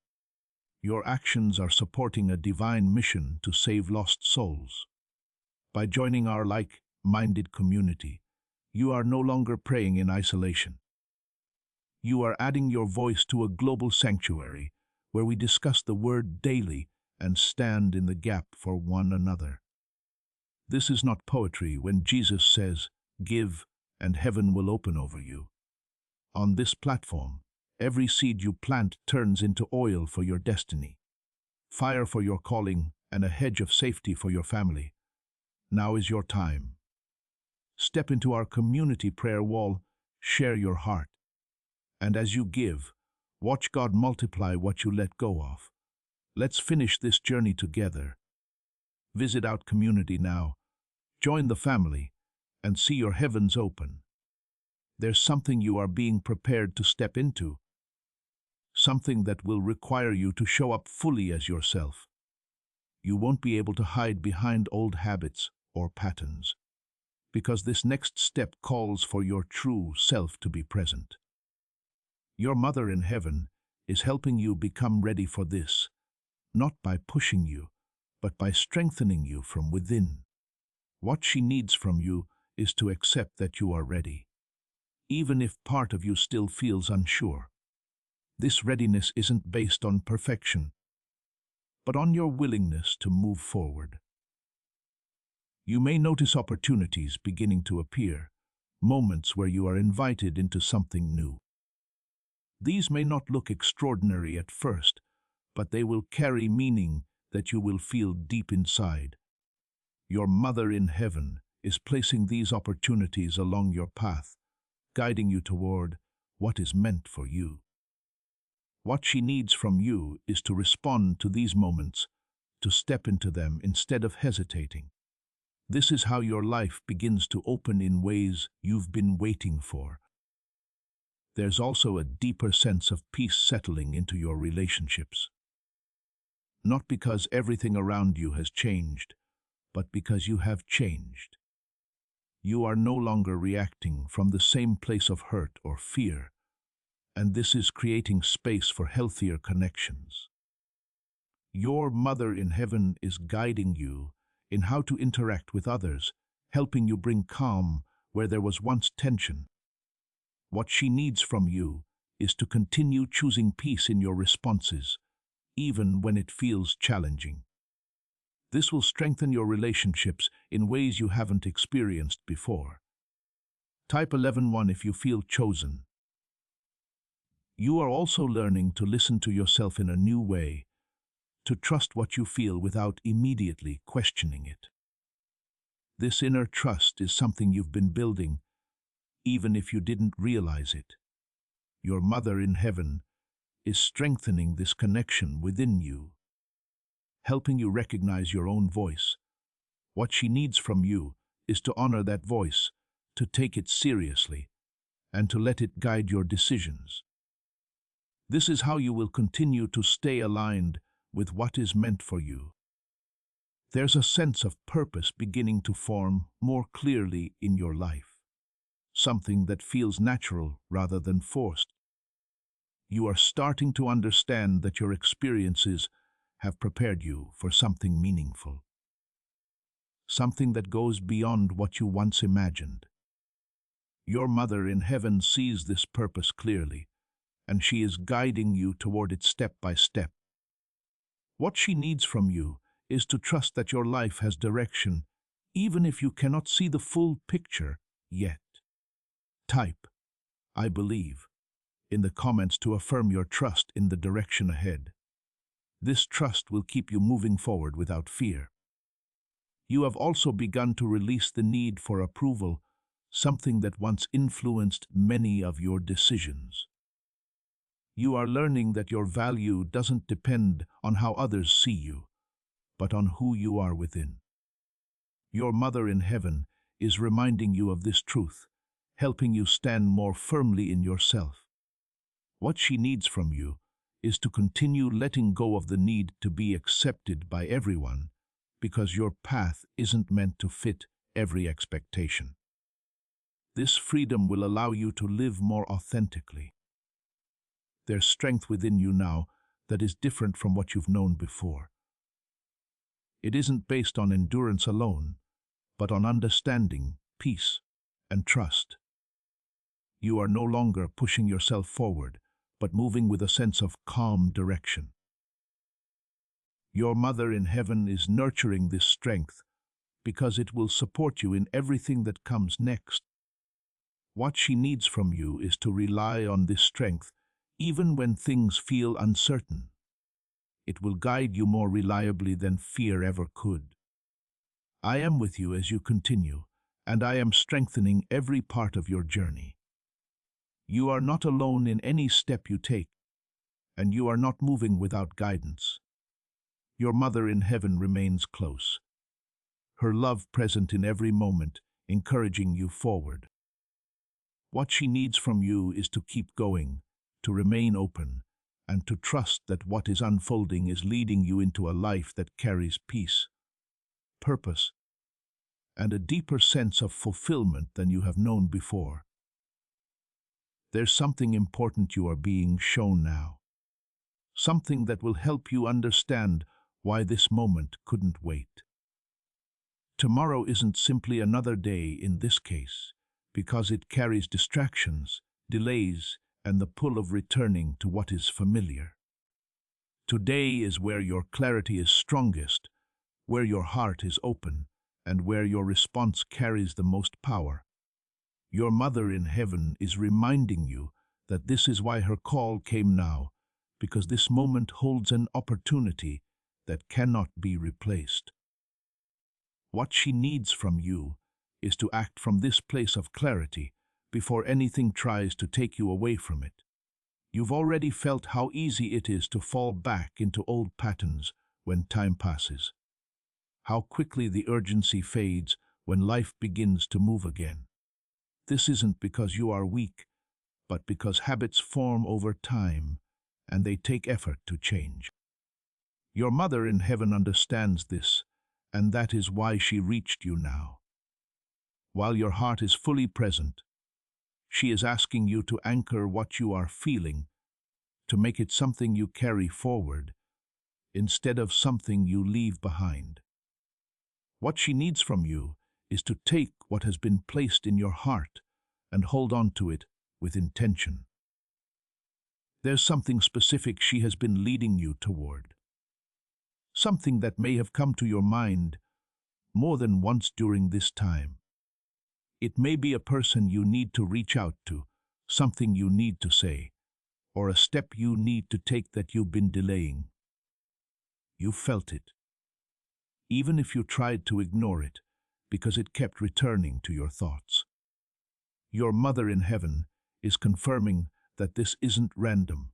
Your actions are supporting a divine mission to save lost souls. By joining our like-minded community, you are no longer praying in isolation. You are adding your voice to a global sanctuary where we discuss the Word daily and stand in the gap for one another. This is not poetry when Jesus says, "Give, and heaven will open over you." On this platform, every seed you plant turns into oil for your destiny, fire for your calling, and a hedge of safety for your family. Now is your time. Step into our community prayer wall, share your heart. And as you give, watch God multiply what you let go of. Let's finish this journey together. Visit our community now, join the family, and see your heavens open. There's something you are being prepared to step into, something that will require you to show up fully as yourself. You won't be able to hide behind old habits or patterns, because this next step calls for your true self to be present. Your Mother in Heaven is helping you become ready for this, not by pushing you, but by strengthening you from within. What she needs from you is to accept that you are ready, even if part of you still feels unsure. This readiness isn't based on perfection, but on your willingness to move forward. You may notice opportunities beginning to appear, moments where you are invited into something new. These may not look extraordinary at first, but they will carry meaning that you will feel deep inside. Your Mother in Heaven is placing these opportunities along your path, guiding you toward what is meant for you. What she needs from you is to respond to these moments, to step into them instead of hesitating. This is how your life begins to open in ways you've been waiting for. There's also a deeper sense of peace settling into your relationships. Not because everything around you has changed, but because you have changed. You are no longer reacting from the same place of hurt or fear, and this is creating space for healthier connections. Your Mother in Heaven is guiding you in how to interact with others, helping you bring calm where there was once tension. What she needs from you is to continue choosing peace in your responses, even when it feels challenging. This will strengthen your relationships in ways you haven't experienced before. Type 11:1 if you feel chosen. You are also learning to listen to yourself in a new way, to trust what you feel without immediately questioning it. This inner trust is something you've been building, even if you didn't realize it. Your Mother in Heaven is strengthening this connection within you, helping you recognize your own voice. What she needs from you is to honor that voice, to take it seriously, and to let it guide your decisions. This is how you will continue to stay aligned with what is meant for you. There's a sense of purpose beginning to form more clearly in your life, something that feels natural rather than forced. You are starting to understand that your experiences have prepared you for something meaningful, something that goes beyond what you once imagined. Your Mother in Heaven sees this purpose clearly, and she is guiding you toward it step by step. What she needs from you is to trust that your life has direction, even if you cannot see the full picture yet. Type, "I believe," in the comments to affirm your trust in the direction ahead. This trust will keep you moving forward without fear. You have also begun to release the need for approval, something that once influenced many of your decisions. You are learning that your value doesn't depend on how others see you, but on who you are within. Your Mother in Heaven is reminding you of this truth, helping you stand more firmly in yourself. What she needs from you is to continue letting go of the need to be accepted by everyone, because your path isn't meant to fit every expectation. This freedom will allow you to live more authentically. There's strength within you now that is different from what you've known before. It isn't based on endurance alone, but on understanding, peace, and trust. You are no longer pushing yourself forward, but moving with a sense of calm direction. Your Mother in Heaven is nurturing this strength because it will support you in everything that comes next. What she needs from you is to rely on this strength even when things feel uncertain. It will guide you more reliably than fear ever could. I am with you as you continue, and I am strengthening every part of your journey. You are not alone in any step you take, and you are not moving without guidance. Your Mother in Heaven remains close, her love present in every moment, encouraging you forward. What she needs from you is to keep going, to remain open, and to trust that what is unfolding is leading you into a life that carries peace, purpose, and a deeper sense of fulfillment than you have known before. There's something important you are being shown now, something that will help you understand why this moment couldn't wait. Tomorrow isn't simply another day in this case, because it carries distractions, delays, and the pull of returning to what is familiar. Today is where your clarity is strongest, where your heart is open, and where your response carries the most power. Your Mother in Heaven is reminding you that this is why her call came now, because this moment holds an opportunity that cannot be replaced. What she needs from you is to act from this place of clarity before anything tries to take you away from it. You've already felt how easy it is to fall back into old patterns when time passes, how quickly the urgency fades when life begins to move again. This isn't because you are weak, but because habits form over time and they take effort to change. Your Mother in Heaven understands this, and that is why she reached you now. While your heart is fully present, she is asking you to anchor what you are feeling, to make it something you carry forward, instead of something you leave behind. What she needs from you is to take what has been placed in your heart and hold on to it with intention. There's something specific she has been leading you toward, something that may have come to your mind more than once during this time. It may be a person you need to reach out to, something you need to say, or a step you need to take that you've been delaying. You felt it, even if you tried to ignore it, because it kept returning to your thoughts. Your Mother in Heaven is confirming that this isn't random,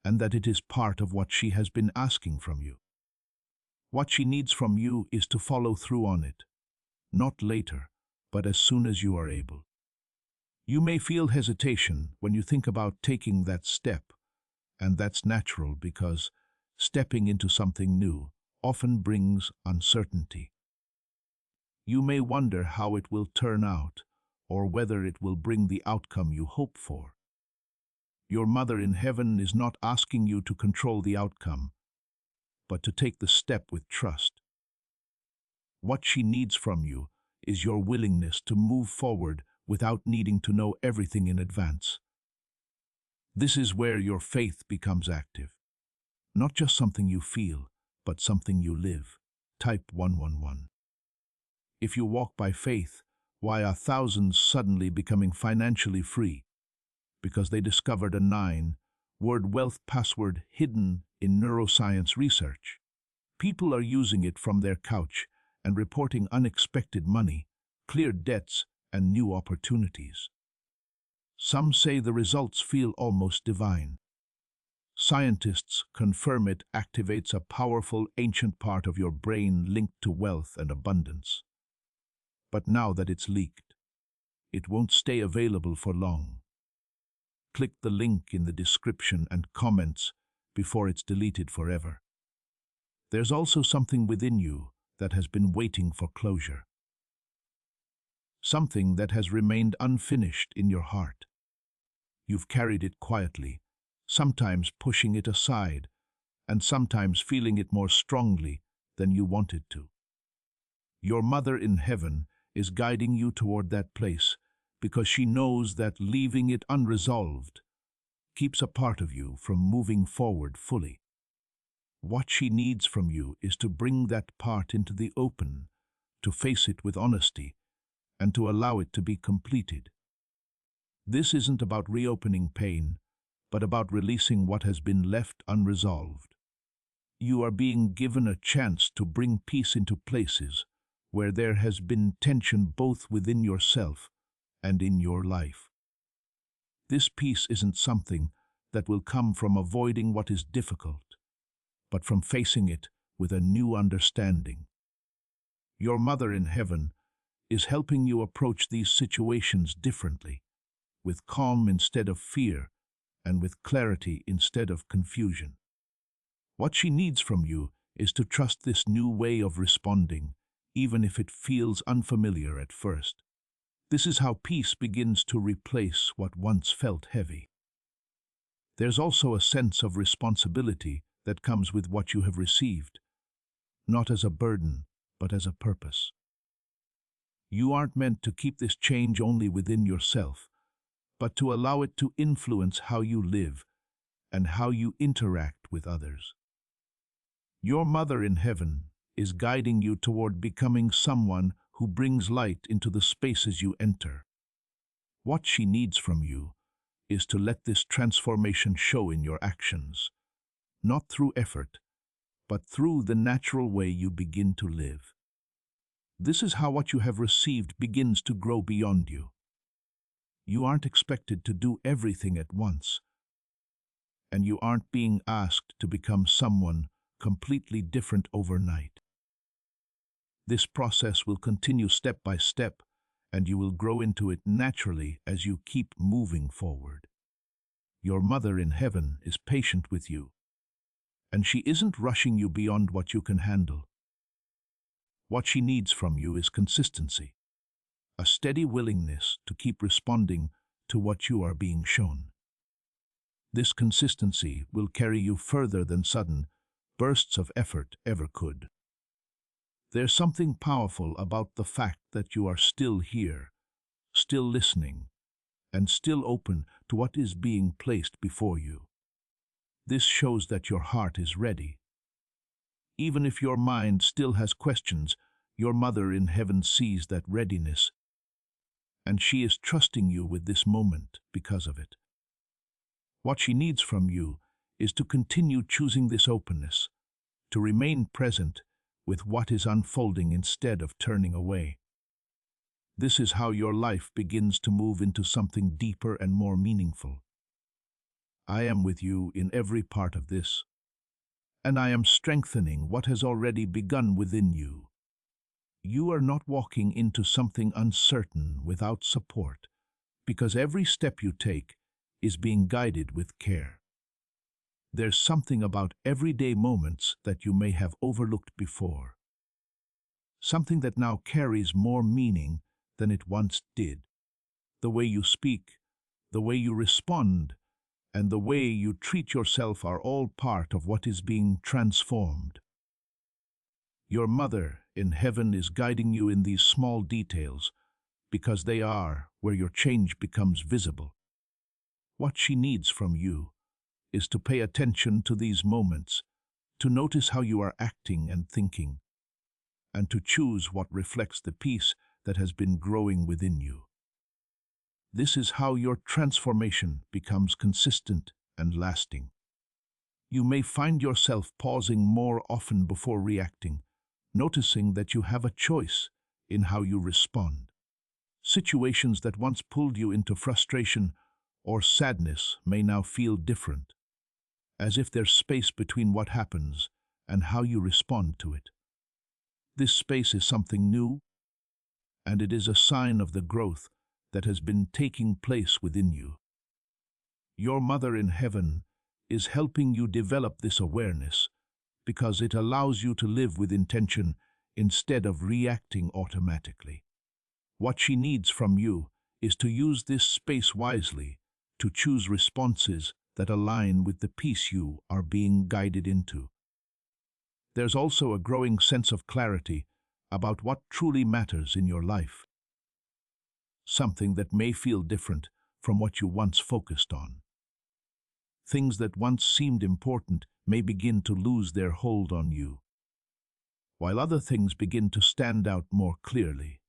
and that it is part of what she has been asking from you. What she needs from you is to follow through on it, not later, but as soon as you are able. You may feel hesitation when you think about taking that step, and that's natural because stepping into something new often brings uncertainty. You may wonder how it will turn out, or whether it will bring the outcome you hope for. Your Mother in Heaven is not asking you to control the outcome, but to take the step with trust. What she needs from you is your willingness to move forward without needing to know everything in advance. This is where your faith becomes active. Not just something you feel, but something you live. Type 111. If you walk by faith, why are thousands suddenly becoming financially free? Because they discovered a 9-word wealth password hidden in neuroscience research. People are using it from their couch and reporting unexpected money, cleared debts, and new opportunities. Some say the results feel almost divine. Scientists confirm it activates a powerful ancient part of your brain linked to wealth and abundance. But now that it's leaked, it won't stay available for long. Click the link in the description and comments before it's deleted forever. There's also something within you that has been waiting for closure. Something that has remained unfinished in your heart. You've carried it quietly, sometimes pushing it aside, and sometimes feeling it more strongly than you wanted to. Your mother in heaven is guiding you toward that place because she knows that leaving it unresolved keeps a part of you from moving forward fully. What she needs from you is to bring that part into the open, to face it with honesty, and to allow it to be completed. This isn't about reopening pain, but about releasing what has been left unresolved. You are being given a chance to bring peace into places where there has been tension both within yourself and in your life. This peace isn't something that will come from avoiding what is difficult, but from facing it with a new understanding. Your mother in heaven is helping you approach these situations differently, with calm instead of fear, and with clarity instead of confusion. What she needs from you is to trust this new way of responding, even if it feels unfamiliar at first. This is how peace begins to replace what once felt heavy. There's also a sense of responsibility that comes with what you have received, not as a burden, but as a purpose. You aren't meant to keep this change only within yourself, but to allow it to influence how you live and how you interact with others. Your mother in heaven is guiding you toward becoming someone who brings light into the spaces you enter. What she needs from you is to let this transformation show in your actions, not through effort, but through the natural way you begin to live. This is how what you have received begins to grow beyond you. You aren't expected to do everything at once, and you aren't being asked to become someone completely different overnight. This process will continue step by step, and you will grow into it naturally as you keep moving forward. Your mother in heaven is patient with you, and she isn't rushing you beyond what you can handle. What she needs from you is consistency, a steady willingness to keep responding to what you are being shown. This consistency will carry you further than sudden bursts of effort ever could. There's something powerful about the fact that you are still here, still listening, and still open to what is being placed before you. This shows that your heart is ready. Even if your mind still has questions, your mother in heaven sees that readiness, and she is trusting you with this moment because of it. What she needs from you is to continue choosing this openness, to remain present with what is unfolding instead of turning away. This is how your life begins to move into something deeper and more meaningful. I am with you in every part of this, and I am strengthening what has already begun within you. You are not walking into something uncertain without support, because every step you take is being guided with care. There's something about everyday moments that you may have overlooked before, something that now carries more meaning than it once did. The way you speak, the way you respond, and the way you treat yourself are all part of what is being transformed. Your mother in heaven is guiding you in these small details because they are where your change becomes visible. What she needs from you is to pay attention to these moments, to notice how you are acting and thinking, and to choose what reflects the peace that has been growing within you. This is how your transformation becomes consistent and lasting. You may find yourself pausing more often before reacting, noticing that you have a choice in how you respond. Situations that once pulled you into frustration or sadness may now feel different, as if there's space between what happens and how you respond to it. This space is something new, and it is a sign of the growth that has been taking place within you. Your Mother in Heaven is helping you develop this awareness because it allows you to live with intention instead of reacting automatically. What she needs from you is to use this space wisely, to choose responses that align with the peace you are being guided into. There's also a growing sense of clarity about what truly matters in your life, something that may feel different from what you once focused on. Things that once seemed important may begin to lose their hold on you, while other things begin to stand out more clearly.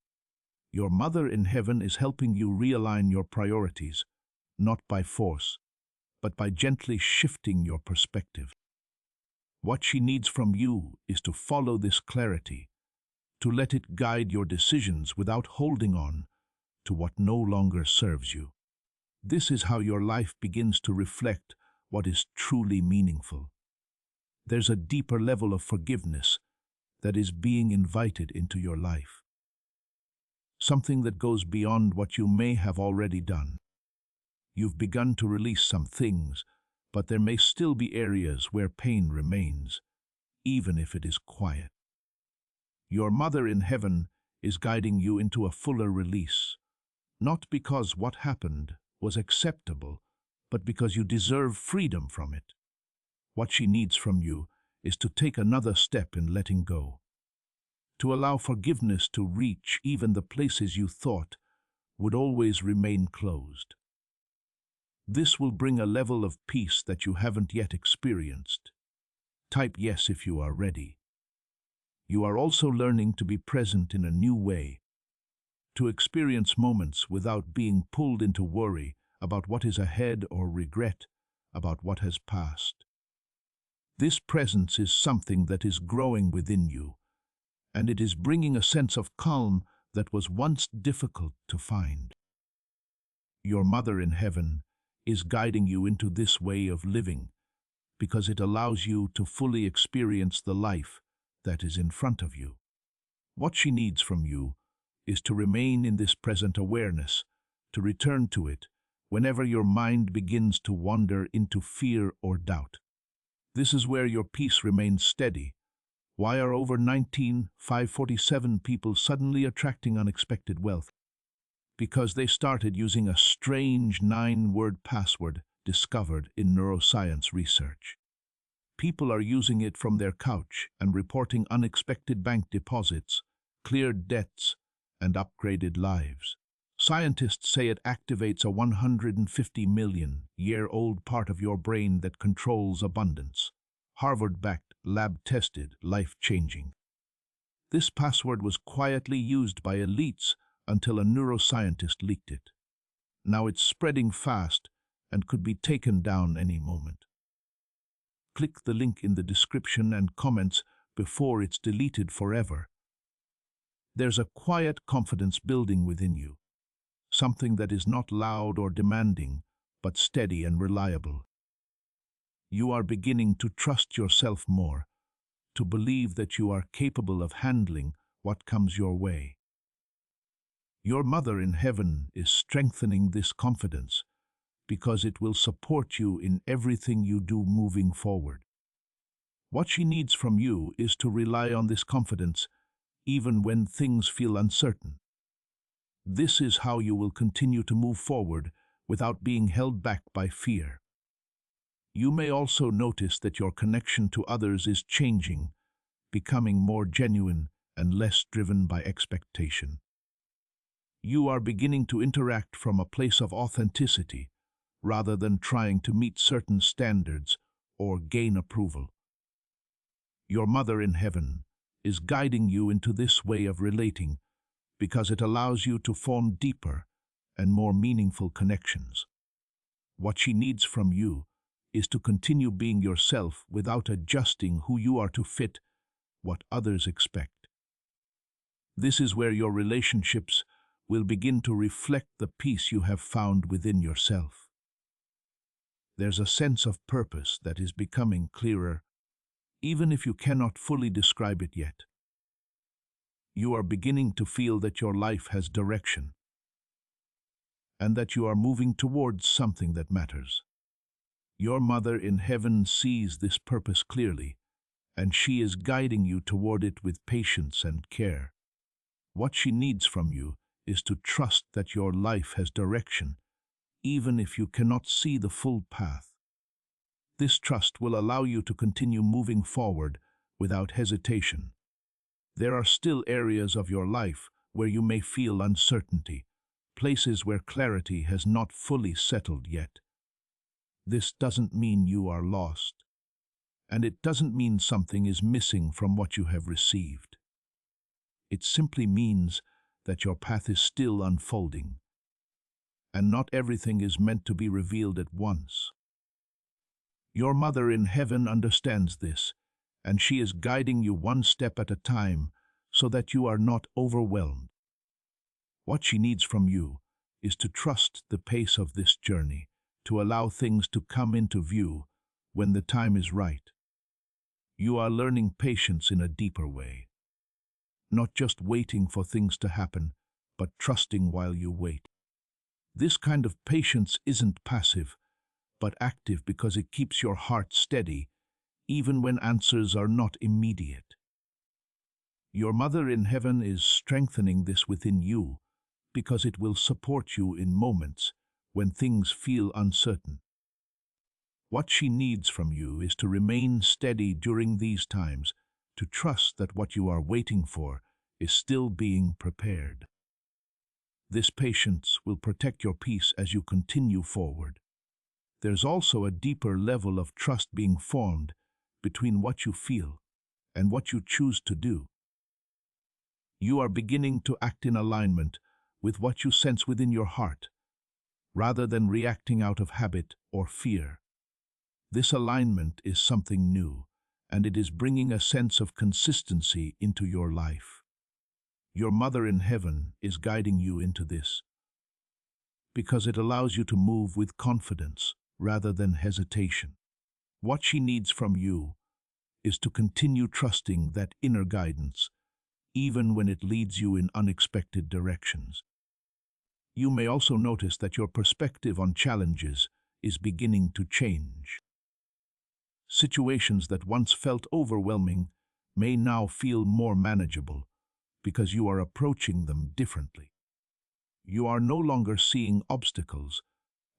Your Mother in Heaven is helping you realign your priorities, not by force, but by gently shifting your perspective. What she needs from you is to follow this clarity, to let it guide your decisions without holding on to what no longer serves you. This is how your life begins to reflect what is truly meaningful. There's a deeper level of forgiveness that is being invited into your life, something that goes beyond what you may have already done. You've begun to release some things, but there may still be areas where pain remains, even if it is quiet. Your Mother in Heaven is guiding you into a fuller release, not because what happened was acceptable, but because you deserve freedom from it. What she needs from you is to take another step in letting go, to allow forgiveness to reach even the places you thought would always remain closed. This will bring a level of peace that you haven't yet experienced. Type yes if you are ready. You are also learning to be present in a new way, to experience moments without being pulled into worry about what is ahead or regret about what has passed. This presence is something that is growing within you, and it is bringing a sense of calm that was once difficult to find. Your Mother in Heaven is guiding you into this way of living because it allows you to fully experience the life that is in front of you. What she needs from you is to remain in this present awareness, to return to it whenever your mind begins to wander into fear or doubt. This is where your peace remains steady. Why are over 19,547 people suddenly attracting unexpected wealth? Because they started using a strange 9-word password discovered in neuroscience research. People are using it from their couch and reporting unexpected bank deposits, cleared debts, and upgraded lives. Scientists say it activates a 150-million-year-old part of your brain that controls abundance. Harvard-backed, lab-tested, life-changing. This password was quietly used by elites until a neuroscientist leaked it. Now it's spreading fast and could be taken down any moment. Click the link in the description and comments before it's deleted forever. There's a quiet confidence building within you, something that is not loud or demanding, but steady and reliable. You are beginning to trust yourself more, to believe that you are capable of handling what comes your way. Your Mother in Heaven is strengthening this confidence because it will support you in everything you do moving forward. What she needs from you is to rely on this confidence even when things feel uncertain. This is how you will continue to move forward without being held back by fear. You may also notice that your connection to others is changing, becoming more genuine and less driven by expectation. You are beginning to interact from a place of authenticity, rather than trying to meet certain standards or gain approval. Your Mother in Heaven is guiding you into this way of relating because it allows you to form deeper and more meaningful connections. What she needs from you is to continue being yourself without adjusting who you are to fit what others expect. This is where your relationships will begin to reflect the peace you have found within yourself. There's a sense of purpose that is becoming clearer, even if you cannot fully describe it yet. You are beginning to feel that your life has direction, and that you are moving towards something that matters. Your Mother in heaven sees this purpose clearly, and she is guiding you toward it with patience and care. What she needs from you is to trust that your life has direction, even if you cannot see the full path. This trust will allow you to continue moving forward without hesitation. There are still areas of your life where you may feel uncertainty, places where clarity has not fully settled yet. This doesn't mean you are lost, and it doesn't mean something is missing from what you have received. It simply means that your path is still unfolding, and not everything is meant to be revealed at once. Your Mother in heaven understands this, and she is guiding you one step at a time so that you are not overwhelmed. What she needs from you is to trust the pace of this journey, to allow things to come into view when the time is right. You are learning patience in a deeper way, not just waiting for things to happen, but trusting while you wait. This kind of patience isn't passive, but active because it keeps your heart steady, even when answers are not immediate. Your Mother in heaven is strengthening this within you because it will support you in moments when things feel uncertain. What she needs from you is to remain steady during these times, to trust that what you are waiting for is still being prepared. This patience will protect your peace as you continue forward. There's also a deeper level of trust being formed between what you feel and what you choose to do. You are beginning to act in alignment with what you sense within your heart, rather than reacting out of habit or fear. This alignment is something new, and it is bringing a sense of consistency into your life. Your Mother in heaven is guiding you into this, because it allows you to move with confidence rather than hesitation. What she needs from you is to continue trusting that inner guidance, even when it leads you in unexpected directions. You may also notice that your perspective on challenges is beginning to change. Situations that once felt overwhelming may now feel more manageable because you are approaching them differently. You are no longer seeing obstacles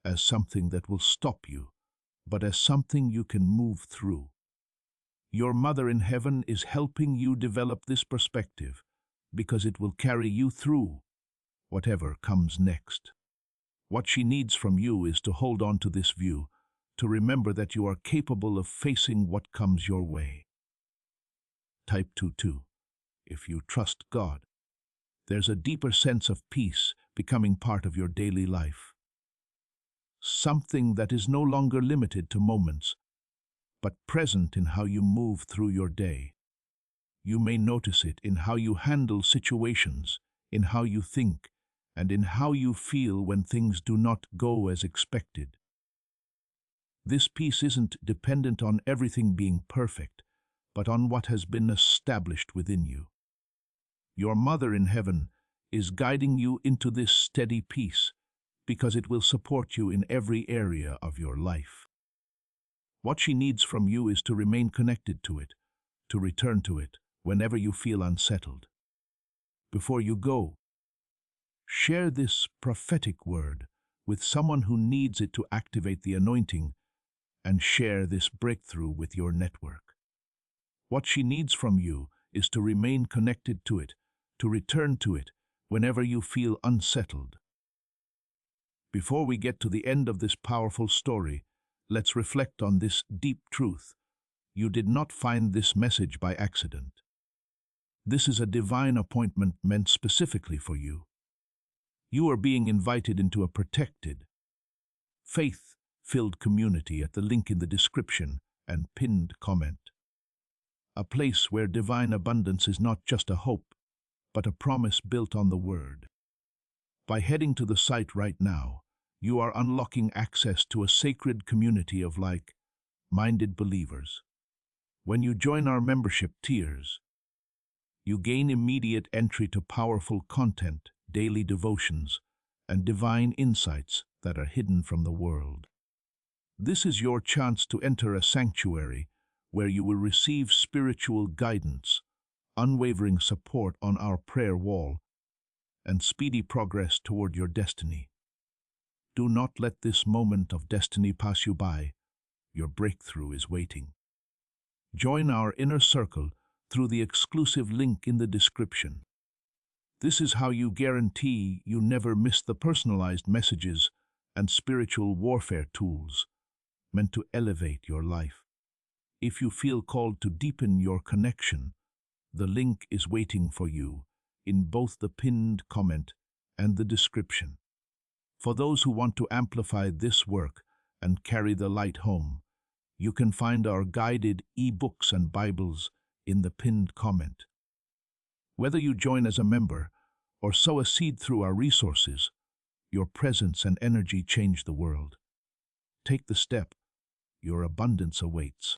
as something that will stop you, but as something you can move through. Your Mother in heaven is helping you develop this perspective because it will carry you through whatever comes next. What she needs from you is to hold on to this view, to remember that you are capable of facing what comes your way. Type 2.2. If you trust God, there's a deeper sense of peace becoming part of your daily life. Something that is no longer limited to moments, but present in how you move through your day. You may notice it in how you handle situations, in how you think, and in how you feel when things do not go as expected. This peace isn't dependent on everything being perfect, but on what has been established within you. Your Mother in heaven is guiding you into this steady peace because it will support you in every area of your life. What she needs from you is to remain connected to it, to return to it whenever you feel unsettled. Before you go, share this prophetic word with someone who needs it to activate the anointing, and share this breakthrough with your network. What she needs from you is to remain connected to it, to return to it whenever you feel unsettled. Before we get to the end of this powerful story, let's reflect on this deep truth. You did not find this message by accident. This is a divine appointment meant specifically for you. You are being invited into a protected, faith filled community at the link in the description and pinned comment. A place where divine abundance is not just a hope, but a promise built on the Word. By heading to the site right now, you are unlocking access to a sacred community of like-minded believers. When you join our membership tiers, you gain immediate entry to powerful content, daily devotions, and divine insights that are hidden from the world. This is your chance to enter a sanctuary where you will receive spiritual guidance, unwavering support on our prayer wall, and speedy progress toward your destiny. Do not let this moment of destiny pass you by. Your breakthrough is waiting. Join our inner circle through the exclusive link in the description. This is how you guarantee you never miss the personalized messages and spiritual warfare tools meant to elevate your life. If you feel called to deepen your connection, the link is waiting for you in both the pinned comment and the description. For those who want to amplify this work and carry the light home, you can find our guided e-books and Bibles in the pinned comment. Whether you join as a member or sow a seed through our resources, your presence and energy change the world. Take the step. Your abundance awaits.